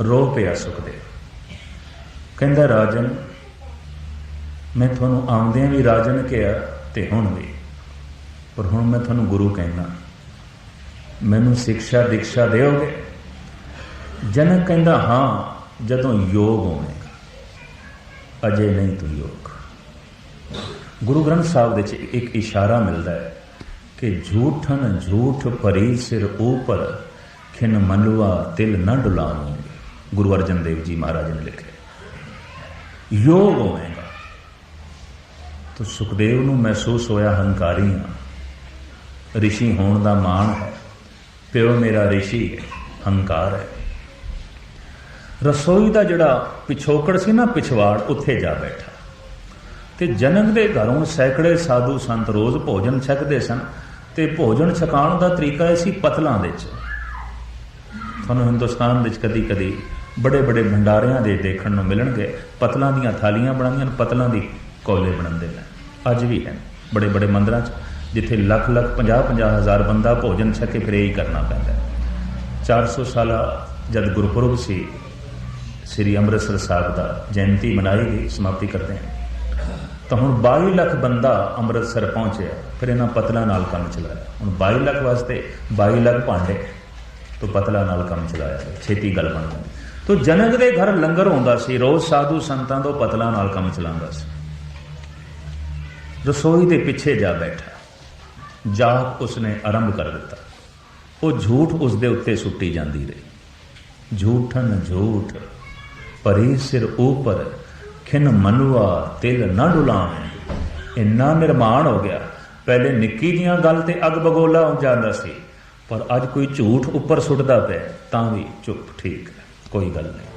रो पिया सुखदेव, कहंदा राजन मैं तुहानूं आउंदियां भी राजन कहा ते हुण भी, पर हुण मैं तुहानूं गुरु कहना, मैनूं शिक्षा दीक्षा देओगे? जनक कहंदा हाँ, जदों योग होवेगा, अजे नहीं तू योग। गुरु ग्रंथ साहब दे एक इशारा मिलता है कि झूठन झूठ परी सिर ऊपर, खिन मनुआ तिल न डुलावेंगे। गुरु अर्जन देव जी महाराज ने लिखे योग होवेगा। तो सुखदेव नूं महसूस होया हंकारी हाँ, ऋषि होण दा माण है, प्यो मेरा ऋषि है, हंकार है। रसोई का जिहड़ा पिछोकड़ सी ना, पिछवाड़, उत्थे जा बैठा। ते जनक के घरों सैकड़े साधु संत रोज़ भोजन छकते सन। ते भोजन छकाण का तरीका इसी पतलों के। तुहानूं हिंदुस्तान विच कदी कदी बड़े बड़े भंडारियां दे देखण नूं मिलणगे, पतलों दीयां थालियां बनाईयां, पतलों दी कौले बनाते हैं। अज भी है बड़े बड़े मंदिरों जिथे लख लख 50-50 हज़ार बंदा भोजन छके फिर यही करना पैंदा है। 400 साल जब गुरपुरब सी, श्री अमृतसर साहब का जयंती मनाई गई, समाप्ति करते हैं, तो हुण 22 लाख बंदा अमृतसर पहुंचे। फिर इन्हां पतलों नाल काम चलाया। हुण 22 लाख वास्ते 22 लाख भांडे, तो पतलों नाल काम चलाया, छेती गल बन गई। तो जनक के घर लंगर होंदा सी, रोज़ साधु संतां तो पतलों नाल काम चलांदा सी। रसोई के पिछे जा बैठा, जाप उसने आरंभ कर दिता। वो झूठ उसके उत्ते सुट्टी जाती रही। झूठन झूठ परी सिर ऊपर, खिन मनुआ तिल न डुलावें। इन्ना निर्माण हो गया। पहले निक्की जिहां गल ते अग बगोला हो जाता सी, पर अज कोई झूठ उपर सुटदा पे तां भी चुप, ठीक है, कोई गल नहीं।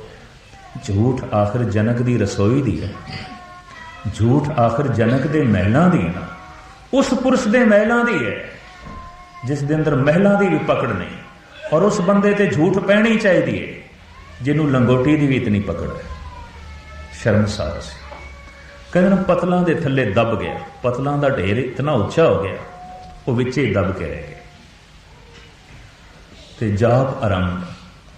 झूठ आखिर जनक दी रसोई दी है, झूठ आखिर जनक दे महलों दी है ना, उस पुरुष दे महलों दी है जिस दे अंदर महलों दी भी पकड़ नहीं। और उस बंदे ते झूठ पैनी चाहिए जिन्हों लंगोटी दी भी इतनी पकड़ है। शर्मसार से कहते पतलों के थले दब गया, पतलों का ढेर इतना उच्चा हो गया, वो विचे दब के रह गए। ते जाप आरंभ,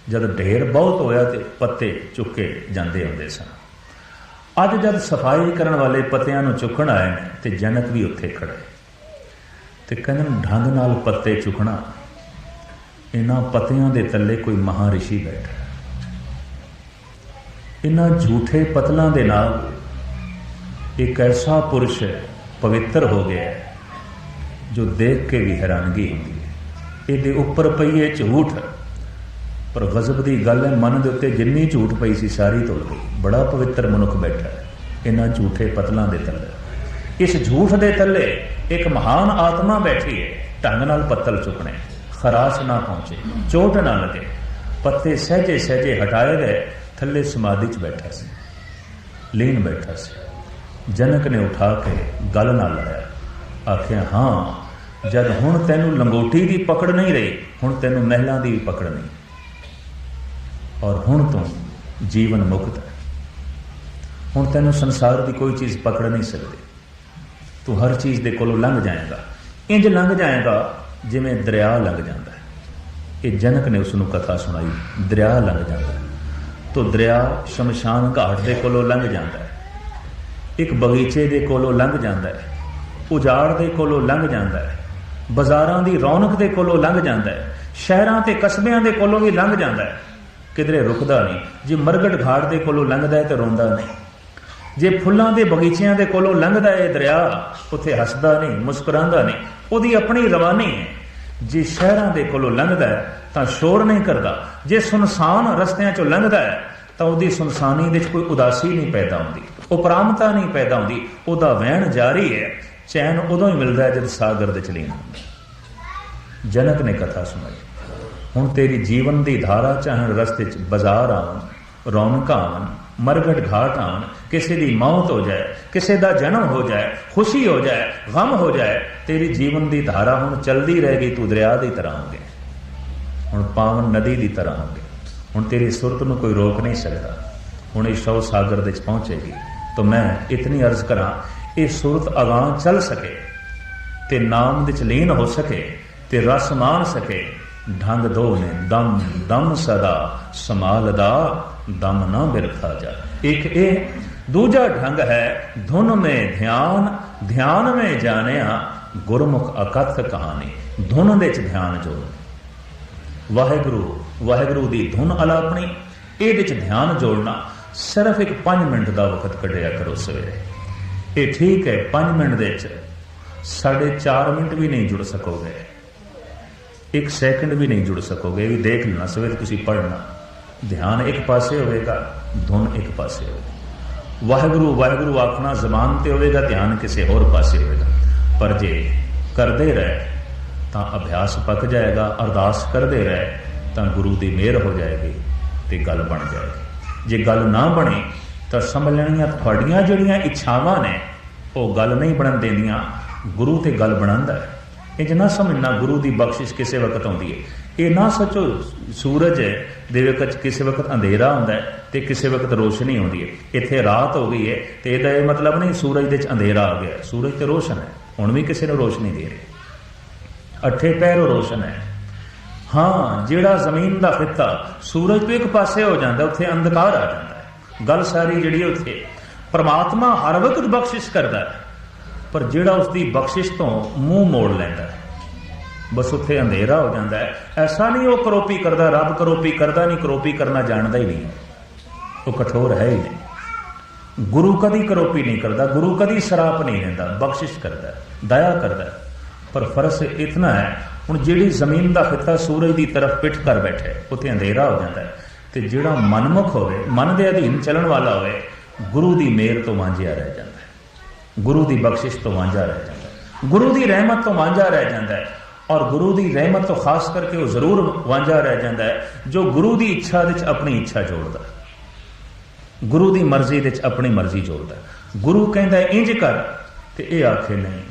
जब ढेर बहुत होया तो पत्ते चुके जाते होंगे सन। अज जब सफाई करने वाले पत्तियां नूं चुकण आए तो जनक भी उत्थे खड़े, तो कहते ढंग नाल पत्ते चुकना, इन्हां पत्तियां दे थल्ले कोई महारिषि बैठा। इन्हां झूठे पतलों के नाल एक ऐसा पुरुष पवित्र हो गया है जो देख के भी हैरानगी होती है। ये उपर पई है झूठ, पर गजब की गल है, मन के उत्ते जिन्नी झूठ पई सी सारी धुल गई। बड़ा पवित्र मनुख बैठा है इन्हां झूठे पतलों के थल्ले। इस झूठ के थल्ले एक महान आत्मा बैठी है। ढंग नाल पत्तल चुकने, खराश ना पहुंचे, चोट ना लगे, पत्ते सहजे सहजे हटाए गए, थल्ले समाधि च बैठा से, लीन बैठा से। जनक ने उठा के गल ना लाया, आखिया हाँ जब हुण तैनूं लंगोटी की पकड़ नहीं रही, हुण तैनूं महलों की भी पकड़ नहीं, और हुण तू जीवन मुक्त है। हुण तैनूं संसार की कोई चीज़ पकड़ नहीं सकती। तू हर चीज़ के कोलों लंघ जाएगा, इंज लंघ जाएगा जिवें दरिया लंघ जाता है। ये जनक ने उसनूं कथा सुनाई, दरिया लंघ जाता है। तो दरिया शमशान घाट के कोलों लंघ जाता है, एक बगीचे के कोलों लंघ जाता है, उजाड़ के कोलों लंघ जाता है, बाजारां की रौनक के कोलों लंघ जाता है। शहरां ते कस्बिਆਂ ਦੇ ਕੋਲੋਂ ਵੀ ਲੰਘ ਜਾਂਦਾ ਹੈ, ਕਿਧਰੇ ਰੁਕਦਾ ਨਹੀਂ। ਜੇ ਮਰਗਟ ਘਾਟ ਦੇ ਕੋਲੋਂ ਲੰਘਦਾ ਹੈ ਤੇ ਰੋਂਦਾ ਨਹੀਂ। ਜੇ ਫੁੱਲਾਂ ਦੇ ਬਗੀਚਿਆਂ ਦੇ ਕੋਲੋਂ ਲੰਘਦਾ ਹੈ ਦਰਿਆ, ਉੱਥੇ ਹੱਸਦਾ ਨਹੀਂ, ਮੁਸਕਰਾਉਂਦਾ ਨਹੀਂ, ਉਹਦੀ ਆਪਣੀ ਰਵਾਨੀ ਹੈ। ਜੇ ਸ਼ਹਿਰਾਂ ਦੇ ਕੋਲੋਂ ਲੰਘਦਾ ਹੈ ਤਾਂ ਸ਼ੋਰ ਨਹੀਂ ਕਰਦਾ। ਜੇ ਸੁਨਸਾਨ ਰਸਤਿਆਂ ਚੋਂ ਲੰਘਦਾ ਹੈ ਤਾਂ ਉਹਦੀ ਸੁਨਸਾਨੀ ਵਿੱਚ ਕੋਈ ਉਦਾਸੀ ਨਹੀਂ ਪੈਦਾ ਹੁੰਦੀ, ਉਪਰਾਮਤਾ ਨਹੀਂ ਪੈਦਾ ਹੁੰਦੀ, ਉਹਦਾ ਵਹਿਣ ਜਾਰੀ ਹੈ। ਚੈਨ ਉਦੋਂ ਹੀ ਮਿਲਦਾ ਹੈ ਜਦ ਸਾਗਰ ਦੇ ਚਲੀਨ ਹੁੰਦਾ। ਜਨਕ ਨੇ ਕਥਾ ਸੁਣਾਈ, ਹੁਣ ਤੇਰੀ ਜੀਵਨ ਦੀ ਧਾਰਾ ਚਾਹਣ ਰਸਤੇ 'ਚ ਬਾਜ਼ਾਰ ਆਉਣ, ਰੌਣਕਾਂ ਆਉਣ, ਮਰਗਟ ਘਾਟ ਆਉਣ, ਕਿਸੇ ਦੀ ਮੌਤ ਹੋ ਜਾਏ, ਕਿਸੇ ਦਾ ਜਨਮ ਹੋ ਜਾਏ, ਖੁਸ਼ੀ ਹੋ ਜਾਏ, ਗਮ ਹੋ ਜਾਏ, ਤੇਰੀ ਜੀਵਨ ਦੀ ਧਾਰਾ ਹੁਣ ਚੱਲਦੀ ਰਹੇਗੀ। ਤੂੰ ਦਰਿਆ ਦੀ ਤਰ੍ਹਾਂ ਹੋਗੇ, ਹੁਣ ਪਾਵਨ ਨਦੀ ਦੀ ਤਰ੍ਹਾਂ ਹੋਗੇ। ਹੁਣ ਤੇਰੀ ਸੁਰਤ ਨੂੰ ਕੋਈ ਰੋਕ ਨਹੀਂ ਸਕਦਾ। ਹੁਣ ਇਹ ਸ਼ਵ ਸਾਗਰ ਦੇ 'ਚ ਪਹੁੰਚੇਗੀ। ਤਾਂ ਮੈਂ ਇਤਨੀ ਅਰਜ਼ ਕਰਾਂ, ਇਹ ਸੁਰਤ ਅਗਾਂਹ ਚੱਲ ਸਕੇ ਤੇ ਨਾਮ ਦੇ 'ਚ ਲੀਨ ਹੋ ਸਕੇ ਤੇ ਰਸ ਮਾਣ ਸਕੇ। ਢੰਗ ਦੋ ਨੇ ਦਮ ਦਮ ਸਦਾ ਸੰਭਾਲਦਾ, ਦਮ ਨਾ ਬਿਰਥਾ ਜਾ। ਇੱਕ ਇਹ, ਦੂਜਾ ਢੰਗ ਹੈ ਧੁਨ ਮੇਂ ਧਿਆਨ, ਧਿਆਨ ਮੇਂ ਜਾਣਿਆ ਗੁਰਮੁਖ ਅਕਥ ਕਹਾਣੀ। ਧੁਨ ਦੇ 'ਚ ਧਿਆਨ ਜੋੜ, ਵਾਹਿਗੁਰੂ ਵਾਹਿਗੁਰੂ ਦੀ ਧੁਨ ਅਲਾਪਣੀ, ਇਹਦੇ 'ਚ ਧਿਆਨ ਜੋੜਨਾ। ਸਿਰਫ ਇੱਕ 5 ਮਿੰਟ ਦਾ ਵਕਤ ਕੱਢਿਆ ਕਰੋ ਸਵੇਰੇ। ਇਹ ਠੀਕ ਹੈ 5 ਮਿੰਟ ਦੇ 'ਚ 4.5 ਮਿੰਟ ਵੀ ਨਹੀਂ ਜੁੜ ਸਕੋਗੇ, 1 ਸੈਕਿੰਡ ਵੀ ਨਹੀਂ ਜੁੜ ਸਕੋਗੇ। ਇਹ ਵੀ ਦੇਖ ਲੈਣਾ, ਸਵੇਰੇ ਤੁਸੀਂ ਪੜ੍ਹਨਾ, ਧਿਆਨ ਇੱਕ ਪਾਸੇ ਹੋਵੇਗਾ, ਧੁਨ ਇੱਕ ਪਾਸੇ ਹੋਵੇਗੀ। ਵਾਹਿਗੁਰੂ ਵਾਹਿਗੁਰੂ ਆਖਣਾ ਜ਼ਬਾਨ ਤੇ ਹੋਵੇਗਾ, ਧਿਆਨ ਕਿਸੇ ਹੋਰ ਪਾਸੇ ਹੋਵੇਗਾ। ਪਰ ਜੇ ਕਰਦੇ ਰਹੇ ਤਾਂ ਅਭਿਆਸ ਪੱਕ ਜਾਏਗਾ। ਅਰਦਾਸ ਕਰਦੇ ਰਹੇ ਤਾਂ ਗੁਰੂ ਦੀ ਮਿਹਰ ਹੋ ਜਾਏਗੀ ਤੇ ਗੱਲ ਬਣ ਜਾਏਗੀ। ਜੇ ਗੱਲ ਨਾ ਬਣੇ ਤਾਂ ਸਮਝ ਲੈਣੀਆਂ ਤੁਹਾਡੀਆਂ ਜਿਹੜੀਆਂ ਇੱਛਾਵਾਂ ਨੇ ਉਹ ਗੱਲ ਨਹੀਂ ਬਣਨ ਦੇਣੀਆਂ, ਗੁਰੂ ਤੇ ਗੱਲ ਬਣਾਉਂਦਾ ਹੈ। ਇੰਜ ਨਾ ਸਮਝਣਾ ਗੁਰੂ ਦੀ ਬਖਸ਼ਿਸ਼ ਕਿਸੇ ਵਕਤ ਆਉਂਦੀ ਹੈ। ਇਹ ਨਾ ਸੋਚੋ ਸੂਰਜ ਦੇ ਵਕਤ ਕਿਸੇ ਵਕਤ ਅੰਧੇਰਾ ਹੁੰਦਾ ਹੈ ਤੇ ਕਿਸੇ ਵਕਤ ਰੋਸ਼ਨੀ ਆਉਂਦੀ ਹੈ। ਇੱਥੇ ਰਾਤ ਹੋ ਗਈ ਹੈ ਤੇ ਇਹਦਾ ਇਹ ਮਤਲਬ ਨਹੀਂ ਸੂਰਜ ਦੇ 'ਚ ਅੰਧੇਰਾ ਆ ਗਿਆ। ਸੂਰਜ ਤੇ ਰੋਸ਼ਨ ਹੈ, ਹੁਣ ਵੀ ਕਿਸੇ ਨੂੰ ਰੋਸ਼ਨੀ ਦੇ ਰਿਹਾ, ਅੱਠੇ ਪਹਿਰ ਰੋਸ਼ਨ ਹੈ। ਹਾਂ, ਜਿਹੜਾ ਜ਼ਮੀਨ ਦਾ ਖਿੱਤਾ ਸੂਰਜ ਤੋਂ ਇੱਕ ਪਾਸੇ ਹੋ ਜਾਂਦਾ, ਉੱਥੇ ਅੰਧਕਾਰ ਆ ਜਾਂਦਾ ਹੈ। ਗੱਲ ਸਾਰੀ ਜਿਹੜੀ ਉੱਥੇ ਪਰਮਾਤਮਾ ਹਰ ਵਕਤ ਬਖਸ਼ਿਸ਼ ਕਰਦਾ ਹੈ, ਪਰ ਜਿਹੜਾ ਉਸਦੀ ਬਖਸ਼ਿਸ਼ ਤੋਂ ਮੂੰਹ ਮੋੜ ਲੈਂਦਾ ਬਸ ਉੱਥੇ ਅੰਧੇਰਾ ਹੋ ਜਾਂਦਾ ਹੈ। ਐਸਾ ਨਹੀਂ ਉਹ ਕਰੋਪੀ ਕਰਦਾ, ਰੱਬ ਕਰੋਪੀ ਕਰਦਾ ਨਹੀਂ, ਕਰੋਪੀ ਕਰਨਾ ਜਾਣਦਾ ਹੀ ਨਹੀਂ, ਉਹ ਕਠੋਰ ਹੈ ਹੀ ਨਹੀਂ। ਗੁਰੂ ਕਦੀ ਕਰੋਪੀ ਨਹੀਂ ਕਰਦਾ, ਗੁਰੂ ਕਦੀ ਸਰਾਪ ਨਹੀਂ ਲੈਂਦਾ, ਬਖਸ਼ਿਸ਼ ਕਰਦਾ, ਦਇਆ ਕਰਦਾ। ਪਰ ਫਰਜ਼ ਇਤਨਾ ਹੈ, ਹੁਣ ਜਿਹੜੀ ਜ਼ਮੀਨ ਦਾ ਖਿੱਤਾ ਸੂਰਜ ਦੀ ਤਰਫ ਪਿੱਠ ਕਰ ਬੈਠੇ ਉੱਥੇ ਅੰਧੇਰਾ ਹੋ ਜਾਂਦਾ ਹੈ, ਤੇ ਜਿਹੜਾ ਮਨਮੁਖ ਹੋਵੇ, ਮਨ ਦੇ ਅਧੀਨ ਚੱਲਣ ਵਾਲਾ ਹੋਵੇ, ਗੁਰੂ ਦੀ ਮਿਹਰ ਤੋਂ ਵਾਂਝਿਆ ਰਹਿ ਜਾਂਦਾ ਹੈ, ਗੁਰੂ ਦੀ ਬਖਸ਼ਿਸ਼ ਤੋਂ ਵਾਂਝਾ ਰਹਿ ਜਾਂਦਾ ਹੈ, ਗੁਰੂ ਦੀ ਰਹਿਮਤ ਤੋਂ ਵਾਂਝਾ ਰਹਿ ਜਾਂਦਾ ਹੈ। ਔਰ ਗੁਰੂ ਦੀ ਰਹਿਮਤ ਤੋਂ ਖਾਸ ਕਰਕੇ ਉਹ ਜ਼ਰੂਰ ਵਾਂਝਾ ਰਹਿ ਜਾਂਦਾ ਹੈ ਜੋ ਗੁਰੂ ਦੀ ਇੱਛਾ ਦੇ 'ਚ ਆਪਣੀ ਇੱਛਾ ਜੋੜਦਾ, ਗੁਰੂ ਦੀ ਮਰਜ਼ੀ ਦੇ 'ਚ ਆਪਣੀ ਮਰਜ਼ੀ ਜੋੜਦਾ। ਗੁਰੂ ਕਹਿੰਦਾ ਇੰਜ ਕਰ ਤੇ ਇਹ ਆਖੇ ਨਹੀਂ,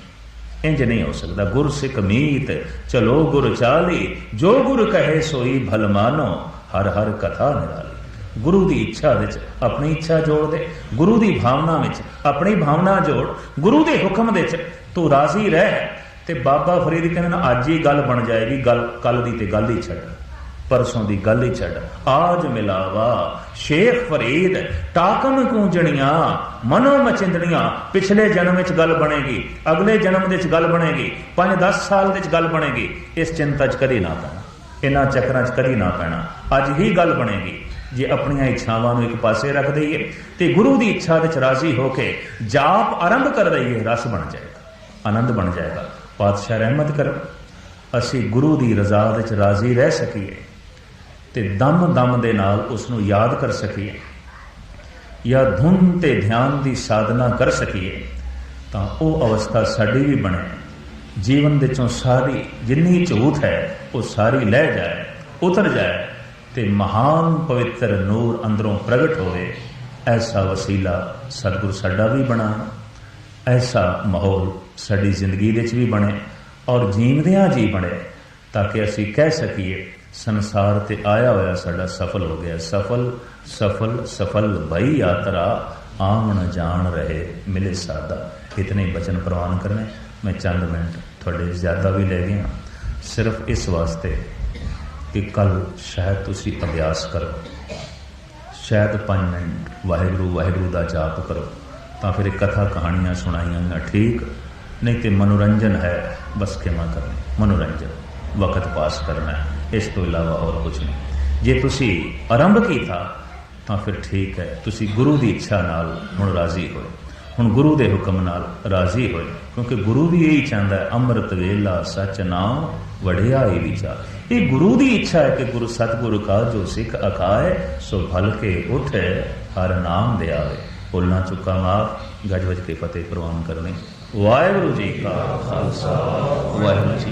ਇੰਜ ਨਹੀਂ ਹੋ ਸਕਦਾ। ਗੁਰ ਸਿੱਖ ਮੀਤ ਚਲੋ ਗੁਰ ਚਾਲੀ, ਜੋ ਗੁਰ ਕਹੇ ਸੋਈ ਭਲ ਮਾਨੋ, ਹਰ ਹਰ ਕਥਾ ਨਿਰਾਲੀ। ਗੁਰੂ ਦੀ ਇੱਛਾ ਵਿੱਚ ਆਪਣੀ ਇੱਛਾ ਜੋੜ ਦੇ, ਗੁਰੂ ਦੀ ਭਾਵਨਾ ਵਿੱਚ ਆਪਣੀ ਭਾਵਨਾ ਜੋੜ, ਗੁਰੂ ਦੇ ਹੁਕਮ ਦੇ 'ਚ ਤੂੰ ਰਾਜ਼ੀ ਰਹਿ। ਤੇ ਬਾਬਾ ਫਰੀਦ ਕਹਿੰਦੇ ਨਾ, ਅੱਜ ਹੀ ਗੱਲ ਬਣ ਜਾਏਗੀ, ਗੱਲ ਕੱਲ ਦੀ ਤੇ ਗੱਲ ਹੀ ਛੱਡ, ਪਰਸੋਂ ਦੀ ਗੱਲ ਹੀ ਛੱਡ। ਆਜ ਮਿਲਾਵਾ ਸ਼ੇਖ ਫਰੀਦ ਟਾਕਨ ਕੂੰਜਣੀਆਂ ਮਨੋ ਮਚਿੰਦਣੀਆਂ। ਪਿਛਲੇ ਜਨਮ ਵਿੱਚ ਗੱਲ ਬਣੇਗੀ, ਅਗਲੇ ਜਨਮ ਵਿੱਚ ਗੱਲ ਬਣੇਗੀ, 5-10 ਸਾਲ ਵਿੱਚ ਗੱਲ ਬਣੇਗੀ। ਇਸ ਚਿੰਤਾ 'ਚ ਕਦੀ ਨਾ ਪੈਣਾ, ਇਹਨਾਂ ਚੱਕਰਾਂ 'ਚ ਕਦੀ ਨਾ ਪੈਣਾ। ਅੱਜ ਹੀ ਗੱਲ ਬਣੇਗੀ ਜੇ ਆਪਣੀਆਂ ਇੱਛਾਵਾਂ ਨੂੰ ਇੱਕ ਪਾਸੇ ਰੱਖ ਦਈਏ ਤੇ ਗੁਰੂ ਦੀ ਇੱਛਾ ਵਿੱਚ ਰਾਜ਼ੀ ਹੋ ਕੇ ਜਾਪ ਆਰੰਭ ਕਰ ਦਈਏ, ਰਸ ਬਣ ਜਾਏਗਾ, ਆਨੰਦ ਬਣ ਜਾਏਗਾ। ਪਾਤਸ਼ਾਹ ਰਹਿਮਤ ਕਰ ਅਸੀਂ ਗੁਰੂ ਦੀ ਰਜ਼ਾ ਵਿੱਚ ਰਾਜ਼ੀ ਰਹਿ ਸਕੀਏ ਤੇ ਦਮ ਦਮ ਦੇ ਨਾਲ ਉਸ ਨੂੰ ਯਾਦ ਕਰ ਸਕੀਏ, ਜਾਂ ਧੁਨ ਤੇ ਧਿਆਨ ਦੀ ਸਾਧਨਾ ਕਰ ਸਕੀਏ, ਤਾਂ ਉਹ ਅਵਸਥਾ ਸਾਡੀ ਵੀ ਬਣੇ। ਜੀਵਨ ਦੇ ਚੋਂ ਸਾਰੀ ਜਿੰਨੀ ਝੂਠ ਹੈ ਉਹ ਸਾਰੀ ਲਹਿ ਜਾਏ, ਉਤਰ ਜਾਏ ਤੇ ਮਹਾਨ ਪਵਿੱਤਰ ਨੂਰ ਅੰਦਰੋਂ ਪ੍ਰਗਟ ਹੋਵੇ। ਐਸਾ ਵਸੀਲਾ ਸਤਿਗੁਰ ਸਾਡਾ ਵੀ ਬਣਾ, ਐਸਾ ਮਾਹੌਲ ਸਾਡੀ ਜ਼ਿੰਦਗੀ ਵਿੱਚ ਵੀ ਬਣੇ ਔਰ ਜੀਵਦਿਆਂ ਜੀ ਬਣੇ, ਤਾਂ ਕਿ ਅਸੀਂ ਕਹਿ ਸਕੀਏ ਸੰਸਾਰ ਤੇ ਆਇਆ ਹੋਇਆ ਸਾਡਾ ਸਫਲ ਹੋ ਗਿਆ। ਸਫਲ ਸਫਲ ਸਫਲ ਭਈ ਯਾਤਰਾ, ਆਵਣ ਜਾਣ ਰਹੇ ਮਿਲੇ ਸਾਦਾ। ਇਤਨੇ ਬਚਨ ਪ੍ਰਵਾਨ ਕਰਨੇ। ਮੈਂ ਚੰਦ ਮਿੰਟ ਤੁਹਾਡੇ ਜ਼ਿਆਦਾ ਵੀ ਲੈ ਗਿਆ, ਸਿਰਫ ਇਸ ਵਾਸਤੇ ਕਿ ਕੱਲ ਸ਼ਾਇਦ ਤੁਸੀਂ ਅਭਿਆਸ ਕਰੋ, ਸ਼ਾਇਦ 5 ਮਿੰਟ ਵਾਹਿਗੁਰੂ ਵਾਹਿਗੁਰੂ ਦਾ ਜਾਪ ਕਰੋ, ਤਾਂ ਫਿਰ ਕਥਾ ਕਹਾਣੀਆਂ ਸੁਣਾਈਆਂ ਠੀਕ, ਨਹੀਂ ਤੇ ਮਨੋਰੰਜਨ ਹੈ, ਬਸ ਖਿਮਾ ਕਰਨੀ, ਮਨੋਰੰਜਨ ਵਕਤ ਪਾਸ ਕਰਨਾ ਹੈ। इस तो इलावा और कुछ नहीं। जे तुसी आरंभ कीता तो फिर ठीक है, तुसी गुरु की इच्छा नाल हुण राजी होए, हुण गुरु के हुक्म नाल राजी होए, क्योंकि गुरु भी यही चाहता है, अमृत वेला सच नाम वढ़ियाई विचार। ये गुरु की इच्छा है कि गुरु सतगुरु का जो सिख अखाए, सो भल के उठ हर नाम दे आवे। बोलना चुका माफ, गज वज के फतेह प्रवान करने। वाहिगुरु जी का खालसा, वाहिगुरु जी